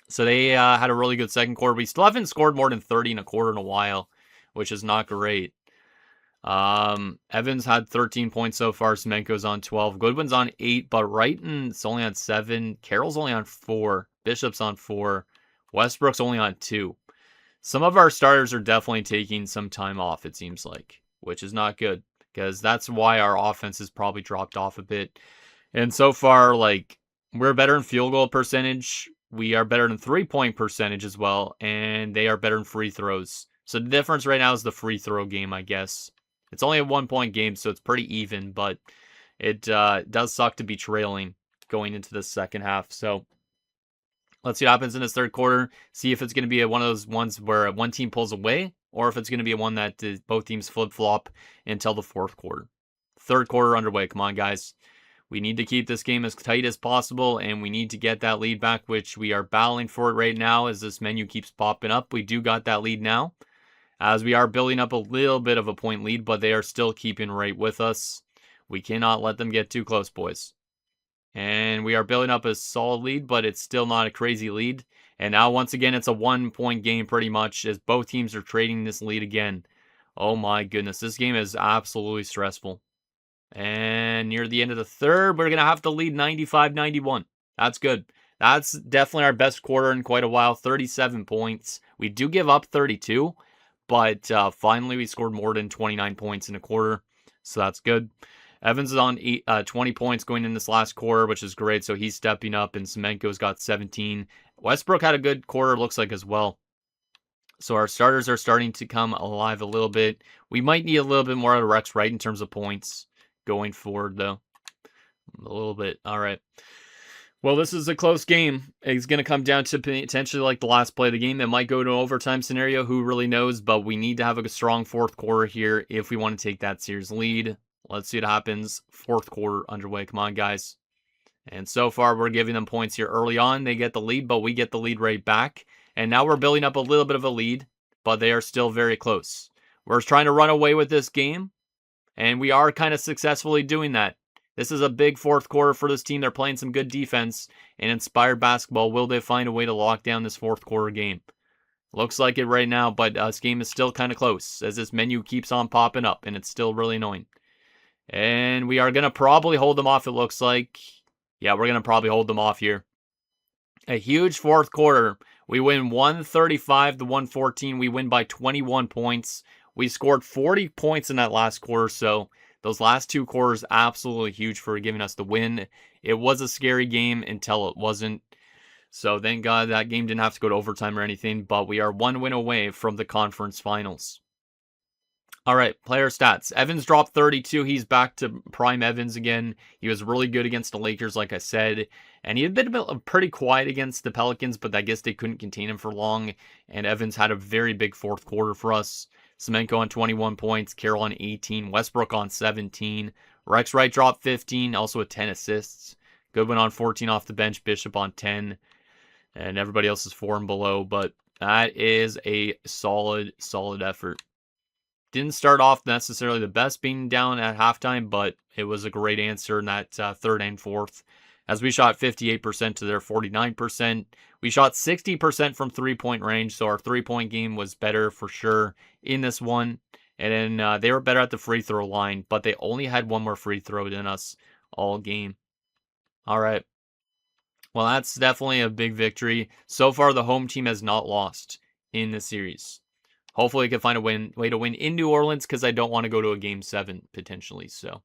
So they had a really good second quarter. We still haven't scored more than 30 in a quarter in a while, which is not great. Evans had 13 points so far. Semenko's on 12. Goodwin's on 8, but Wrighton's only on 7. Carroll's only on 4. Bishop's on 4. Westbrook's only on 2. Some of our starters are definitely taking some time off, it seems like, which is not good, because that's why our offense has probably dropped off a bit. And so far, like, we're better in field goal percentage. We are better in 3-point percentage as well. And they are better in free throws. So the difference right now is the free throw game, I guess. It's only a 1-point game, so it's pretty even. But it does suck to be trailing going into the second half. So let's see what happens in this third quarter. See if it's going to be one of those ones where one team pulls away, or if it's going to be one that both teams flip-flop until the fourth quarter. Third quarter underway. Come on, guys. We need to keep this game as tight as possible, and we need to get that lead back, which we are battling for it right now as this menu keeps popping up. We do got that lead now, as we are building up a little bit of a point lead, but they are still keeping right with us. We cannot let them get too close, boys. And we are building up a solid lead, but it's still not a crazy lead. And now, once again, it's a 1-point game pretty much, as both teams are trading this lead again. Oh my goodness, this game is absolutely stressful. And near the end of the third, we're going to have to lead 95-91. That's good. That's definitely our best quarter in quite a while. 37 points. We do give up 32, but finally we scored more than 29 points in a quarter. So that's good. Evans is on 20 points going in this last quarter, which is great. So he's stepping up, and Semenko's got 17. Westbrook had a good quarter, looks like, as well. So our starters are starting to come alive a little bit. We might need a little bit more out of Rex Wright in terms of points going forward, though. A little bit. All right. Well, this is a close game. It's going to come down to potentially like the last play of the game. It might go to an overtime scenario. Who really knows? But we need to have a strong fourth quarter here if we want to take that series lead. Let's see what happens. Fourth quarter underway. Come on, guys. And so far, we're giving them points here early on. They get the lead, but we get the lead right back. And now we're building up a little bit of a lead, but they are still very close. We're trying to run away with this game, and we are kind of successfully doing that. This is a big fourth quarter for this team. They're playing some good defense and inspired basketball. Will they find a way to lock down this fourth quarter game? Looks like it right now, but this game is still kind of close as this menu keeps on popping up, and it's still really annoying. And we are going to probably hold them off, it looks like. Yeah, we're going to probably hold them off here. A huge fourth quarter. We win 135 to 114. We win by 21 points. We scored 40 points in that last quarter, so those last two quarters absolutely huge for giving us the win. It was a scary game until it wasn't. So thank God that game didn't have to go to overtime or anything, but we are one win away from the conference finals. All right, player stats. Evans dropped 32. He's back to prime Evans again. He was really good against the Lakers, like I said. And he had been pretty quiet against the Pelicans, but I guess they couldn't contain him for long. And Evans had a very big fourth quarter for us. Semenko on 21 points, Carroll on 18, Westbrook on 17. Rex Wright dropped 15, also with 10 assists. Goodwin on 14 off the bench, Bishop on 10. And everybody else is 4 and below, but that is a solid effort. Didn't start off necessarily the best being down at halftime, but it was a great answer in that third and fourth. As we shot 58% to their 49%. We shot 60% from three-point range, so our three-point game was better for sure in this one. And then they were better at the free throw line, but they only had one more free throw than us all game. All right. Well, that's definitely a big victory. So far, the home team has not lost in the series. Hopefully, I can find a way to win in New Orleans because I don't want to go to a Game 7 potentially. So,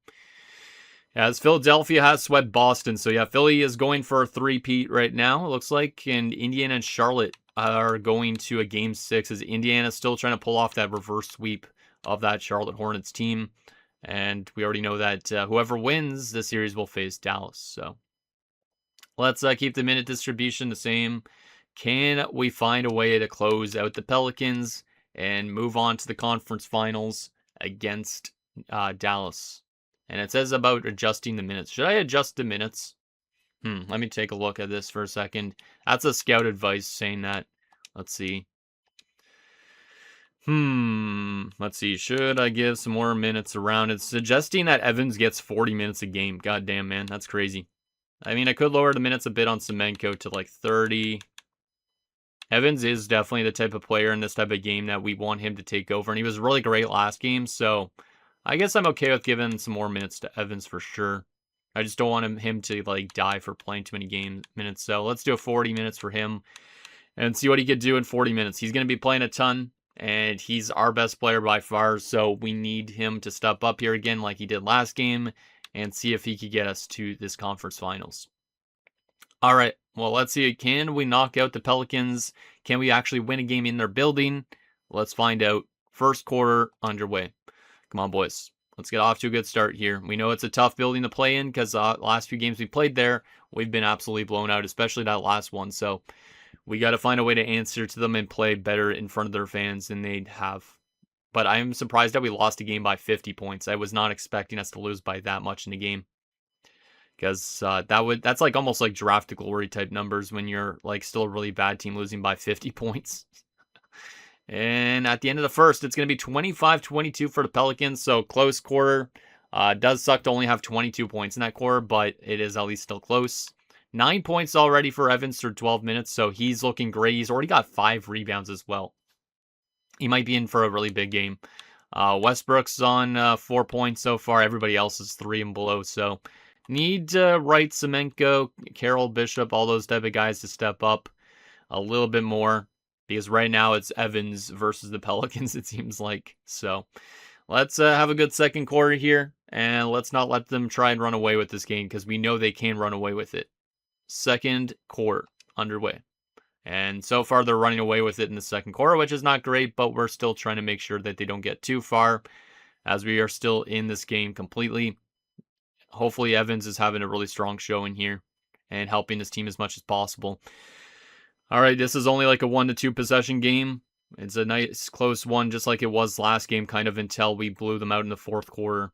as Philadelphia has swept Boston. So, yeah, Philly is going for a three-peat right now, it looks like. And Indiana and Charlotte are going to a Game 6 as Indiana is still trying to pull off that reverse sweep of that Charlotte Hornets team. And we already know that whoever wins the series will face Dallas. So, let's keep the minute distribution the same. Can we find a way to close out the Pelicans and move on to the conference finals against Dallas? And it says about adjusting the minutes. Should I adjust the minutes? Let me take a look at this for a second. That's a scout advice saying that. Let's see. Let's see. Should I give some more minutes around? It's suggesting that Evans gets 40 minutes a game. God damn, man. That's crazy. I mean, I could lower the minutes a bit on Semenko to like 30. Evans is definitely the type of player in this type of game that we want him to take over. And he was really great last game. So I guess I'm okay with giving some more minutes to Evans for sure. I just don't want him to like die for playing too many minutes. So let's do 40 minutes for him and see what he could do in 40 minutes. He's going to be playing a ton and he's our best player by far. So we need him to step up here again like he did last game and see if he could get us to this conference finals. All right, well, let's see. Can we knock out the Pelicans? Can we actually win a game in their building? Let's find out. First quarter underway. Come on, boys. Let's get off to a good start here. We know it's a tough building to play in because last few games we played there, we've been absolutely blown out, especially that last one. So we got to find a way to answer to them and play better in front of their fans than they have. But I'm surprised that we lost a game by 50 points. I was not expecting us to lose by that much in the game. Because that's like almost like draft glory type numbers when you're like still a really bad team losing by 50 points. And at the end of the first, it's going to be 25-22 for the Pelicans. So close quarter. Does suck to only have 22 points in that quarter, but it is at least still close. 9 points already for Evans through 12 minutes. So he's looking great. He's already got 5 rebounds as well. He might be in for a really big game. Westbrook's on 4 points so far. Everybody else is 3 and below. So need Wright, Semenko, Carroll, Bishop, all those type of guys to step up a little bit more. Because right now it's Evans versus the Pelicans, it seems like. So let's have a good second quarter here. And let's not let them try and run away with this game. Because we know they can run away with it. Second quarter underway. And so far, they're running away with it in the second quarter, which is not great, but we're still trying to make sure that they don't get too far as we are still in this game completely. Hopefully, Evans is having a really strong showing here and helping his team as much as possible. All right, this is only like a 1 to 2 possession game. It's a nice close one, just like it was last game, kind of until we blew them out in the fourth quarter.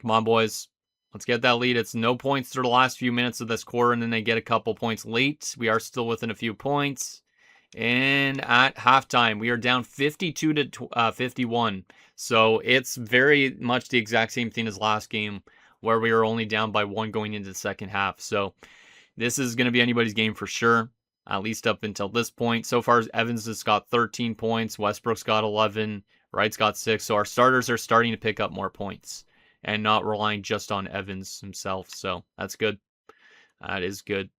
Come on, boys. Let's get that lead. It's no points through the last few minutes of this quarter, and then they get a couple points late. We are still within a few points. And at halftime, we are down 52 to 51. So it's very much the exact same thing as last game. where we were only down by 1 going into the second half. So this is going to be anybody's game for sure, at least up until this point. So far, Evans has got 13 points, Westbrook's got 11, Wright's got 6. So our starters are starting to pick up more points and not relying just on Evans himself. So that's good. That is good.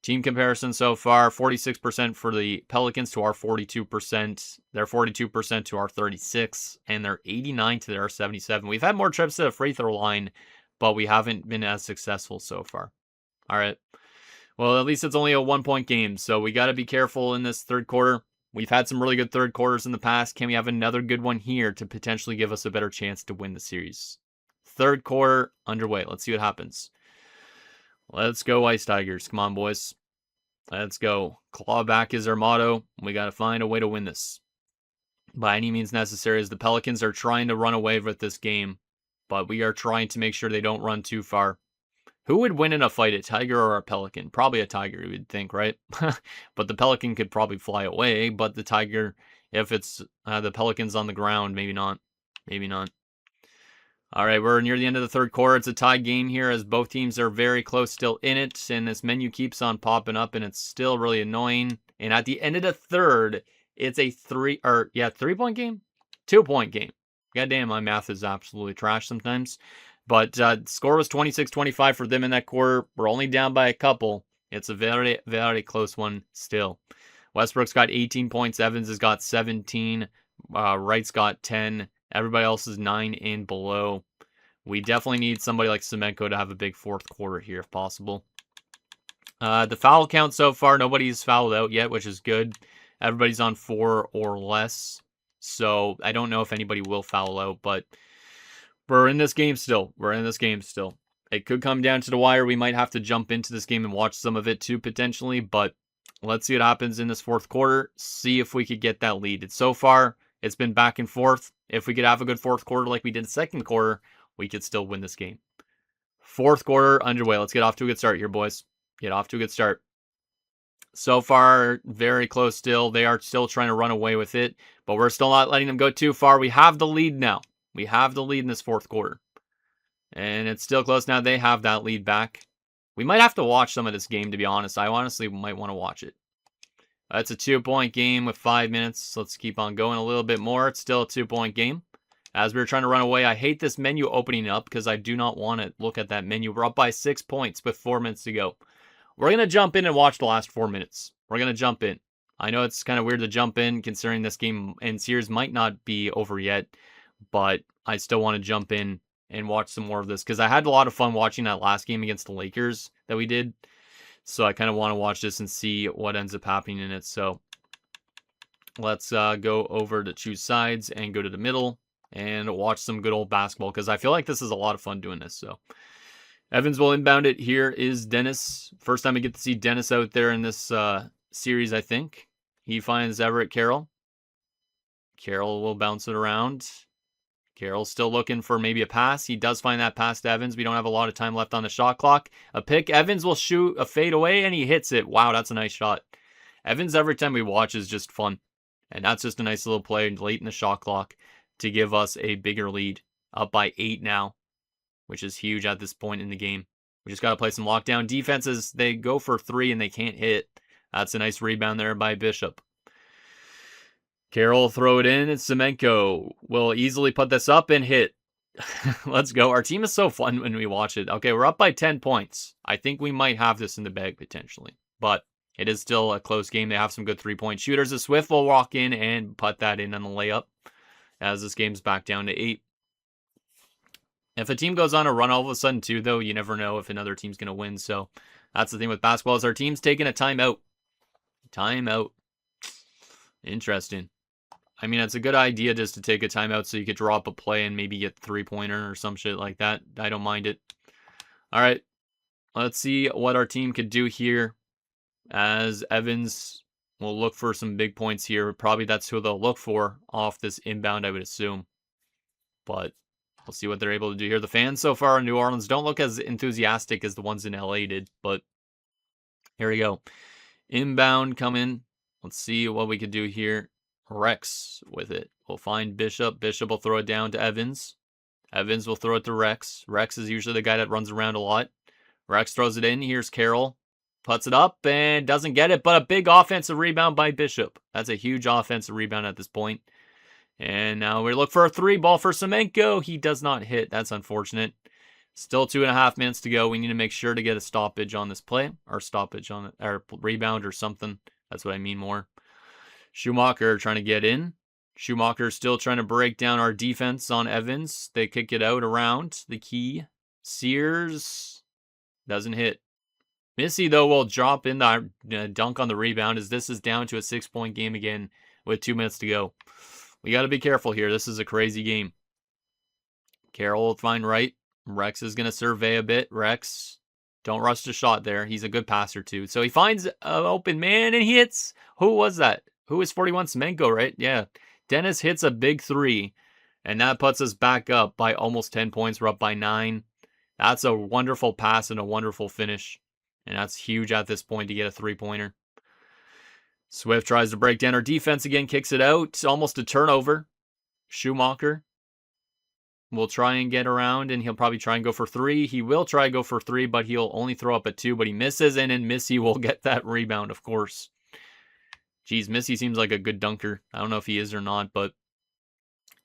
Team comparison so far, 46% for the Pelicans to our 42%. They're 42% to our 36, and they're 89 to their 77. We've had more trips to the free throw line, but we haven't been as successful so far. All right. Well, at least it's only a 1-point game, so we got to be careful in this third quarter. We've had some really good third quarters in the past. Can we have another good one here to potentially give us a better chance to win the series? Third quarter underway. Let's see what happens. Let's go, Ice Tigers. Come on, boys. Let's go. Claw back is our motto. We got to find a way to win this by any means necessary, as the Pelicans are trying to run away with this game, but we are trying to make sure they don't run too far. Who would win in a fight, a Tiger or a Pelican? Probably a Tiger, you would think, right? But the Pelican could probably fly away, but the Tiger, if it's the Pelicans on the ground, maybe not. Maybe not. All right, we're near the end of the third quarter. It's a tie game here as both teams are very close still in it, and this menu keeps on popping up, and it's still really annoying. And at the end of the third, it's a 3-point game? 2-point game. Goddamn, my math is absolutely trash sometimes. But score was 26-25 for them in that quarter. We're only down by a couple. It's a very, very close one still. Westbrook's got 18 points. Evans has got 17. Wright's got 10. Everybody else is 9 and below. We definitely need somebody like SnipeNScore to have a big fourth quarter here if possible. The foul count so far, nobody's fouled out yet, which is good. Everybody's on 4 or less. So I don't know if anybody will foul out, but we're in this game still. It could come down to the wire. We might have to jump into this game and watch some of it too, potentially. But let's see what happens in this fourth quarter. See if we could get that lead. So far, it's been back and forth. If we could have a good fourth quarter like we did second quarter, we could still win this game. Fourth quarter underway. Let's get off to a good start here, boys. Get off to a good start. So far, very close still. They are still trying to run away with it, but we're still not letting them go too far. We have the lead now. We have the lead in this fourth quarter. And it's still close now. They have that lead back. We might have to watch some of this game, to be honest. I honestly might want to watch it. It's a 2-point game with 5 minutes. Let's keep on going a little bit more. It's still a 2-point game. As we're trying to run away, I hate this menu opening up because I do not want to look at that menu. We're up by 6 points with 4 minutes to go. We're going to jump in and watch the last 4 minutes. We're going to jump in. I know it's kind of weird to jump in considering this game and series might not be over yet, but I still want to jump in and watch some more of this because I had a lot of fun watching that last game against the Lakers that we did. So I kind of want to watch this and see what ends up happening in it. So let's go over to choose sides and go to the middle and watch some good old basketball because I feel like this is a lot of fun doing this. So Evans will inbound it. Here is Dennis. First time we get to see Dennis out there in this series, I think. He finds Everett Carroll. Carroll will bounce it around. Carroll's still looking for maybe a pass. He does find that pass to Evans. We don't have a lot of time left on the shot clock. A pick. Evans will shoot a fade away, and he hits it. Wow, that's a nice shot. Evans, every time we watch, is just fun. And that's just a nice little play late in the shot clock to give us a bigger lead. Up by 8 now, which is huge at this point in the game. We just got to play some lockdown defenses. They go for 3, and they can't hit. That's a nice rebound there by Bishop. Carroll will throw it in, and SnipeNScore will easily put this up and hit. Let's go. Our team is so fun when we watch it. Okay, we're up by 10 points. I think we might have this in the bag potentially, but it is still a close game. They have some good 3-point shooters. The Swift will walk in and put that in on the layup as this game's back down to 8. If a team goes on a run all of a sudden too, though, you never know if another team's going to win. So that's the thing with basketball is our team's taking a timeout. Timeout. Interesting. I mean, it's a good idea just to take a timeout so you could drop a play and maybe get 3-pointer or some shit like that. I don't mind it. All right. Let's see what our team could do here as Evans will look for some big points here. Probably that's who they'll look for off this inbound, I would assume. But we'll see what they're able to do here. The fans so far in New Orleans don't look as enthusiastic as the ones in LA did, but here we go. Inbound coming. Let's see what we could do here. Rex with it. We'll find Bishop. Bishop will throw it down to Evans. Evans will throw it to Rex. Rex is usually the guy that runs around a lot. Rex throws it in. Here's Carroll. Puts it up and doesn't get it, but a big offensive rebound by Bishop. That's a huge offensive rebound at this point. And now we look for a 3-ball for Semenko. He does not hit. That's unfortunate. Still 2.5 minutes to go. We need to make sure to get a stoppage on this play. Or stoppage on it. Or rebound or something. That's what I mean more. Schumacher trying to get in. Schumacher still trying to break down our defense on Evans. They kick it out around the key. Sears doesn't hit. Missy, though, will drop in the dunk on the rebound as this is down to a 6-point game again with 2 minutes to go. We got to be careful here. This is a crazy game. Carroll will find right. Rex is going to survey a bit. Rex, don't rush the shot there. He's a good passer, too. So he finds an open man, and he hits. Who was that? Who is 41? Semenko, right? Yeah. Dennis hits a big 3, and that puts us back up by almost 10 points. We're up by 9. That's a wonderful pass and a wonderful finish. And that's huge at this point to get a 3-pointer. Swift tries to break down our defense again, kicks it out. Almost a turnover. Schumacher will try and get around, and he'll probably try and go for 3. He will try and go for 3, but he'll only throw up a 2, but he misses, and then Missy will get that rebound, of course. Geez, Missy seems like a good dunker. I don't know if he is or not, but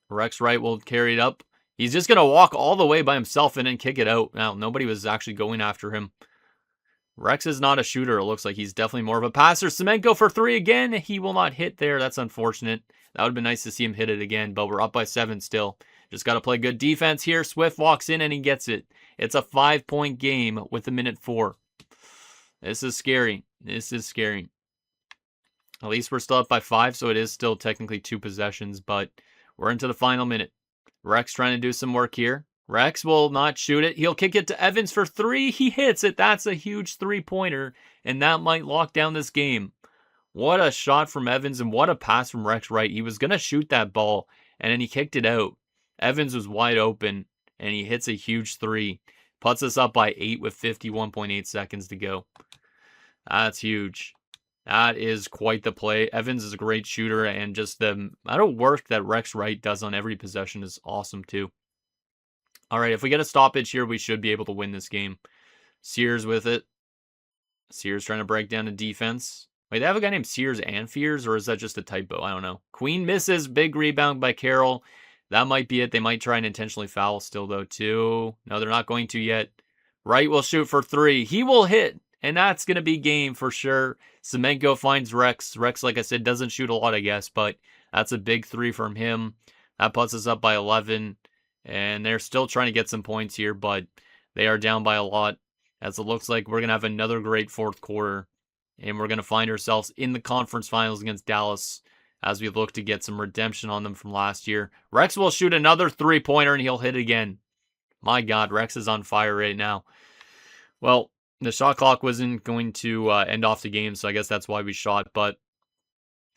Rex Wright will carry it up. He's just going to walk all the way by himself and then kick it out. Now, nobody was actually going after him. Rex is not a shooter. It looks like he's definitely more of a passer. Semenko for 3 again. He will not hit there. That's unfortunate. That would have been nice to see him hit it again, but we're up by 7 still. Just got to play good defense here. Swift walks in and he gets it. It's a 5-point game with a minute 4. This is scary. This is scary. At least we're still up by 5, so it is still technically 2 possessions, but we're into the final minute. Rex trying to do some work here. Rex will not shoot it. He'll kick it to Evans for 3. He hits it. That's a huge 3-pointer, and that might lock down this game. What a shot from Evans, and what a pass from Rex Wright. He was going to shoot that ball, and then he kicked it out. Evans was wide open, and he hits a huge 3. Puts us up by 8 with 51.8 seconds to go. That's huge. That is quite the play. Evans is a great shooter, and just the amount of work that Rex Wright does on every possession is awesome, too. All right, if we get a stoppage here, we should be able to win this game. Sears with it. Sears trying to break down the defense. Wait, they have a guy named Sears and Fears, or is that just a typo? I don't know. Queen misses. Big rebound by Carroll. That might be it. They might try and intentionally foul still, though, too. No, they're not going to yet. Wright will shoot for 3. He will hit, and that's going to be game for sure. Semenko finds Rex. Rex, like I said, doesn't shoot a lot, I guess, but that's a big 3 from him. That puts us up by 11. And they're still trying to get some points here, but they are down by a lot. As it looks like we're going to have another great fourth quarter. And we're going to find ourselves in the conference finals against Dallas as we look to get some redemption on them from last year. Rex will shoot another 3-pointer and he'll hit again. My God, Rex is on fire right now. Well, the shot clock wasn't going to end off the game, so I guess that's why we shot. But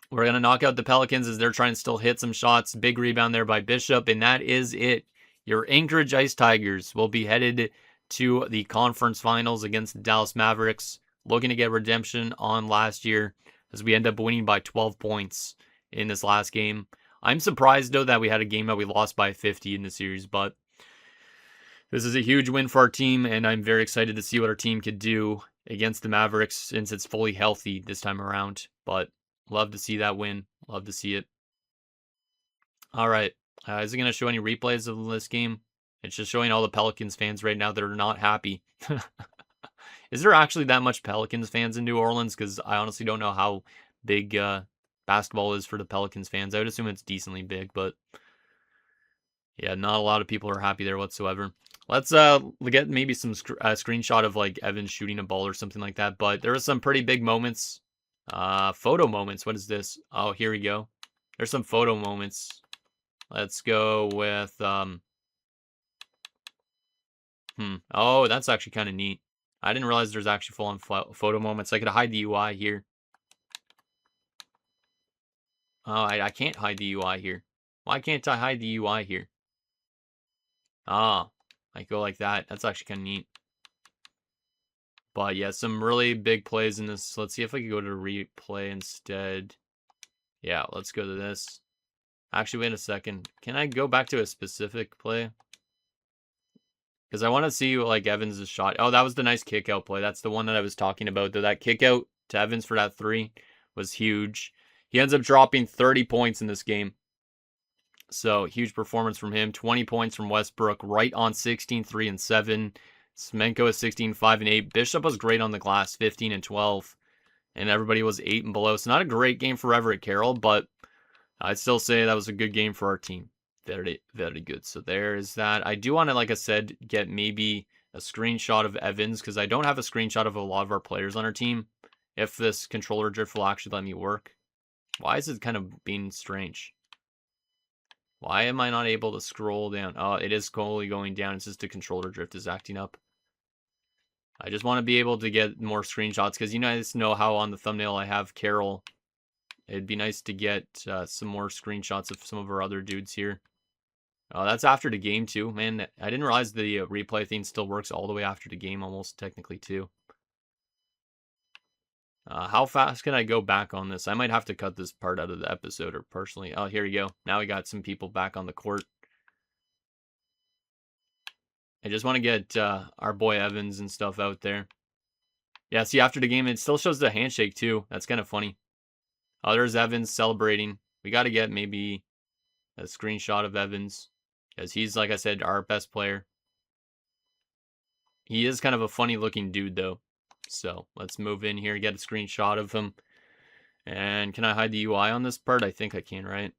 we're going to knock out the Pelicans as they're trying to still hit some shots. Big rebound there by Bishop, and that is it. Your Anchorage Ice Tigers will be headed to the conference finals against the Dallas Mavericks, looking to get redemption on last year as we end up winning by 12 points in this last game. I'm surprised, though, that we had a game that we lost by 50 in the series, but this is a huge win for our team, and I'm very excited to see what our team could do against the Mavericks since it's fully healthy this time around. But love to see that win. Love to see it. All right. Is it going to show any replays of this game? It's just showing all the Pelicans fans right now that are not happy. Is there actually that much Pelicans fans in New Orleans? Because I honestly don't know how big basketball is for the Pelicans fans. I would assume it's decently big, but yeah, not a lot of people are happy there whatsoever. Let's get maybe some screenshot of like Evans shooting a ball or something like that. But there are some pretty big moments. Photo moments. What is this? Oh, here we go. There's some photo moments. Let's go with, oh, that's actually kind of neat. I didn't realize there's actually full-on photo moments. I could hide the UI here. Oh, I can't hide the UI here. Why can't I hide the UI here? Ah, I go like that. That's actually kind of neat. But yeah, some really big plays in this. Let's see if I can go to replay instead. Yeah, let's go to this. Actually, wait a second. Can I go back to a specific play? Because I want to see like Evans' shot. Oh, that was the nice kick out play. That's the one that I was talking about. Though that kick out to Evans for that 3 was huge. He ends up dropping 30 points in this game. So huge performance from him. 20 points from Westbrook, right on 16, 3 and 7. Semenko is 16, 5 and 8. Bishop was great on the glass, 15 and 12. And everybody was 8 and below. So not a great game for Everett Carroll, but I'd still say that was a good game for our team. Very, very good. So there is that. I do want to, like I said, get maybe a screenshot of Evans because I don't have a screenshot of a lot of our players on our team. If this controller drift will actually let me work. Why is it kind of being strange? Why am I not able to scroll down? Oh, it is slowly going down. It's just the controller drift is acting up. I just want to be able to get more screenshots because you guys know how on the thumbnail I have Carroll. It'd be nice to get some more screenshots of some of our other dudes here. That's after the game too. Man, I didn't realize the replay thing still works all the way after the game almost technically too. How fast can I go back on this? I might have to cut this part out of the episode or personally. Oh, here you go. Now we got some people back on the court. I just want to get our boy Evans and stuff out there. Yeah, see, after the game, it still shows the handshake too. That's kind of funny. Oh, there's Evans celebrating. We got to get maybe a screenshot of Evans because he's, like I said, our best player. He is kind of a funny looking dude though. So let's move in here, get a screenshot of him. And can I hide the UI on this part? I think I can, right?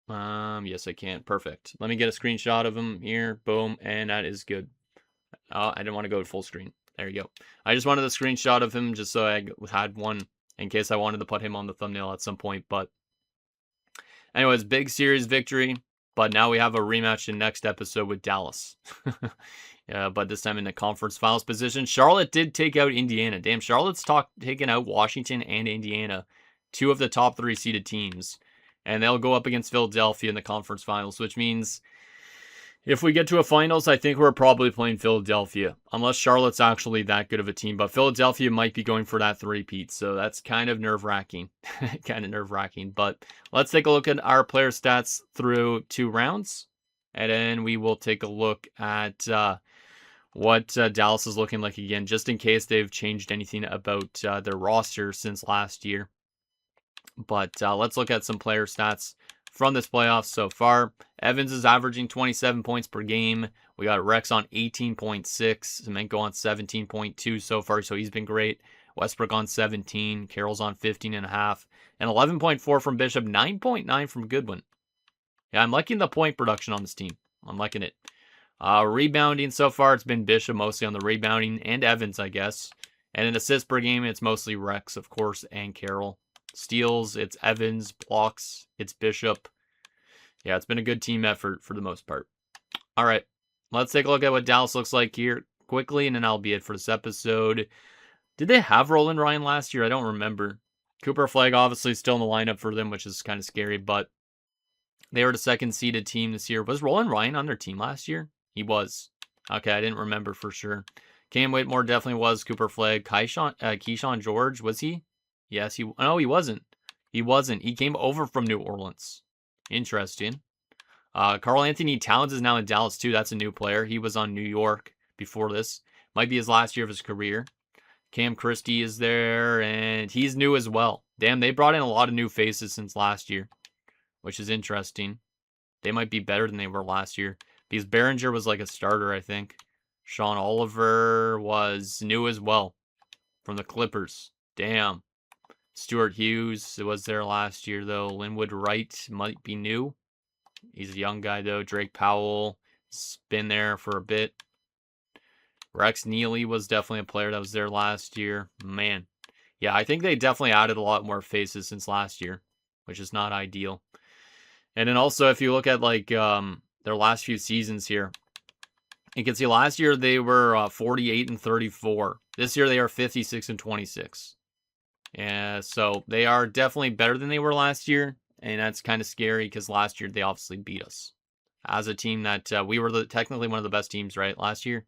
Yes, I can. Perfect. Let me get a screenshot of him here. Boom. And that is good. I didn't want to go to full screen. There you go. I just wanted a screenshot of him just so I had one in case I wanted to put him on the thumbnail at some point. But anyways, big series victory. But now we have a rematch in next episode with Dallas. Yeah, but this time in the conference finals position. Charlotte did take out Indiana. Damn, Charlotte's taken out Washington and Indiana, 2 of the top 3 seeded teams. And they'll go up against Philadelphia in the conference finals, which means if we get to a finals, I think we're probably playing Philadelphia. Unless Charlotte's actually that good of a team. But Philadelphia might be going for that 3-peat. So that's kind of nerve-wracking. But let's take a look at our player stats through 2 rounds. And then we will take a look at what Dallas is looking like again, just in case they've changed anything about their roster since last year. But let's look at some player stats from this playoffs so far. Evans is averaging 27 points per game. We got Rex on 18.6. Semenko on 17.2 so far, so he's been great. Westbrook on 17. Carroll's on 15.5. And 11.4 from Bishop. 9.9 from Goodwin. Yeah, I'm liking the point production on this team. I'm liking it. Rebounding so far, it's been Bishop mostly on the rebounding, and Evans, I guess. And in assists per game, it's mostly Rex, of course, and Carroll. Steals, it's Evans. Blocks, it's Bishop. Yeah, it's been a good team effort for the most part. All right, let's take a look at what Dallas looks like here quickly, and then that'll be it for this episode. Did they have Roland Ryan last year? I don't remember. Cooper Flag obviously still in the lineup for them, which is kind of scary, but they were the 2nd seeded team this year. Was Roland Ryan on their team last year? He was. Okay, I didn't remember for sure. Cam Whitmore definitely was. Cooper Flag. Keyshawn George, was he? Yes, no, he wasn't. He wasn't. He came over from New Orleans. Interesting. Karl Anthony Towns is now in Dallas too. That's a new player. He was on New York before this. Might be his last year of his career. Cam Christie is there, and he's new as well. Damn, they brought in a lot of new faces since last year, which is interesting. They might be better than they were last year. Because Behringer was like a starter, I think. Sean Oliver was new as well from the Clippers. Damn. Stuart Hughes was there last year, though. Linwood Wright might be new. He's a young guy, though. Drake Powell has been there for a bit. Rex Neely was definitely a player that was there last year. Man. Yeah, I think they definitely added a lot more faces since last year, which is not ideal. And then also, if you look at like their last few seasons here, you can see last year they were 48 and 34. This year they are 56 and 26. Yeah, so they are definitely better than they were last year, and that's kind of scary because last year they obviously beat us as a team that we were technically one of the best teams, right, last year.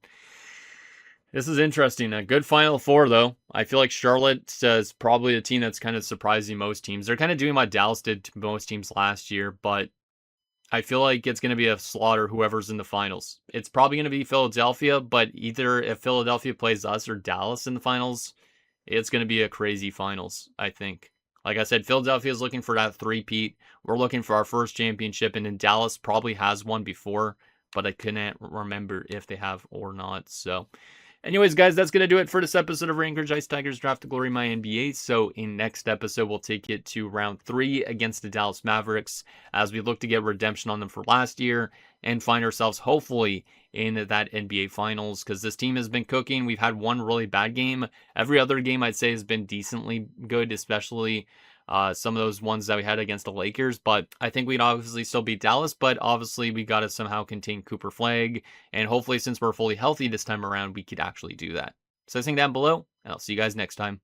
This is interesting. A good Final Four, though. I feel like Charlotte is probably a team that's kind of surprising most teams. They're kind of doing what Dallas did to most teams last year, but I feel like it's going to be a slaughter whoever's in the finals. It's probably going to be Philadelphia, but either if Philadelphia plays us or Dallas in the finals, it's going to be a crazy finals, I think. Like I said, Philadelphia is looking for that three-peat. We're looking for our first championship, and then Dallas probably has one before, but I couldn't remember if they have or not. So, anyways, guys, that's going to do it for this episode of Rangers Ice Tigers Draft to Glory My NBA. So, in next episode, we'll take it to round 3 against the Dallas Mavericks as we look to get redemption on them for last year and find ourselves, hopefully, in that NBA Finals because this team has been cooking. We've had one really bad game. Every other game, I'd say, has been decently good, especially some of those ones that we had against the Lakers. But I think we'd obviously still beat Dallas, but obviously we got to somehow contain Cooper Flag. And hopefully, since we're fully healthy this time around, we could actually do that. So, I think down below, and I'll see you guys next time.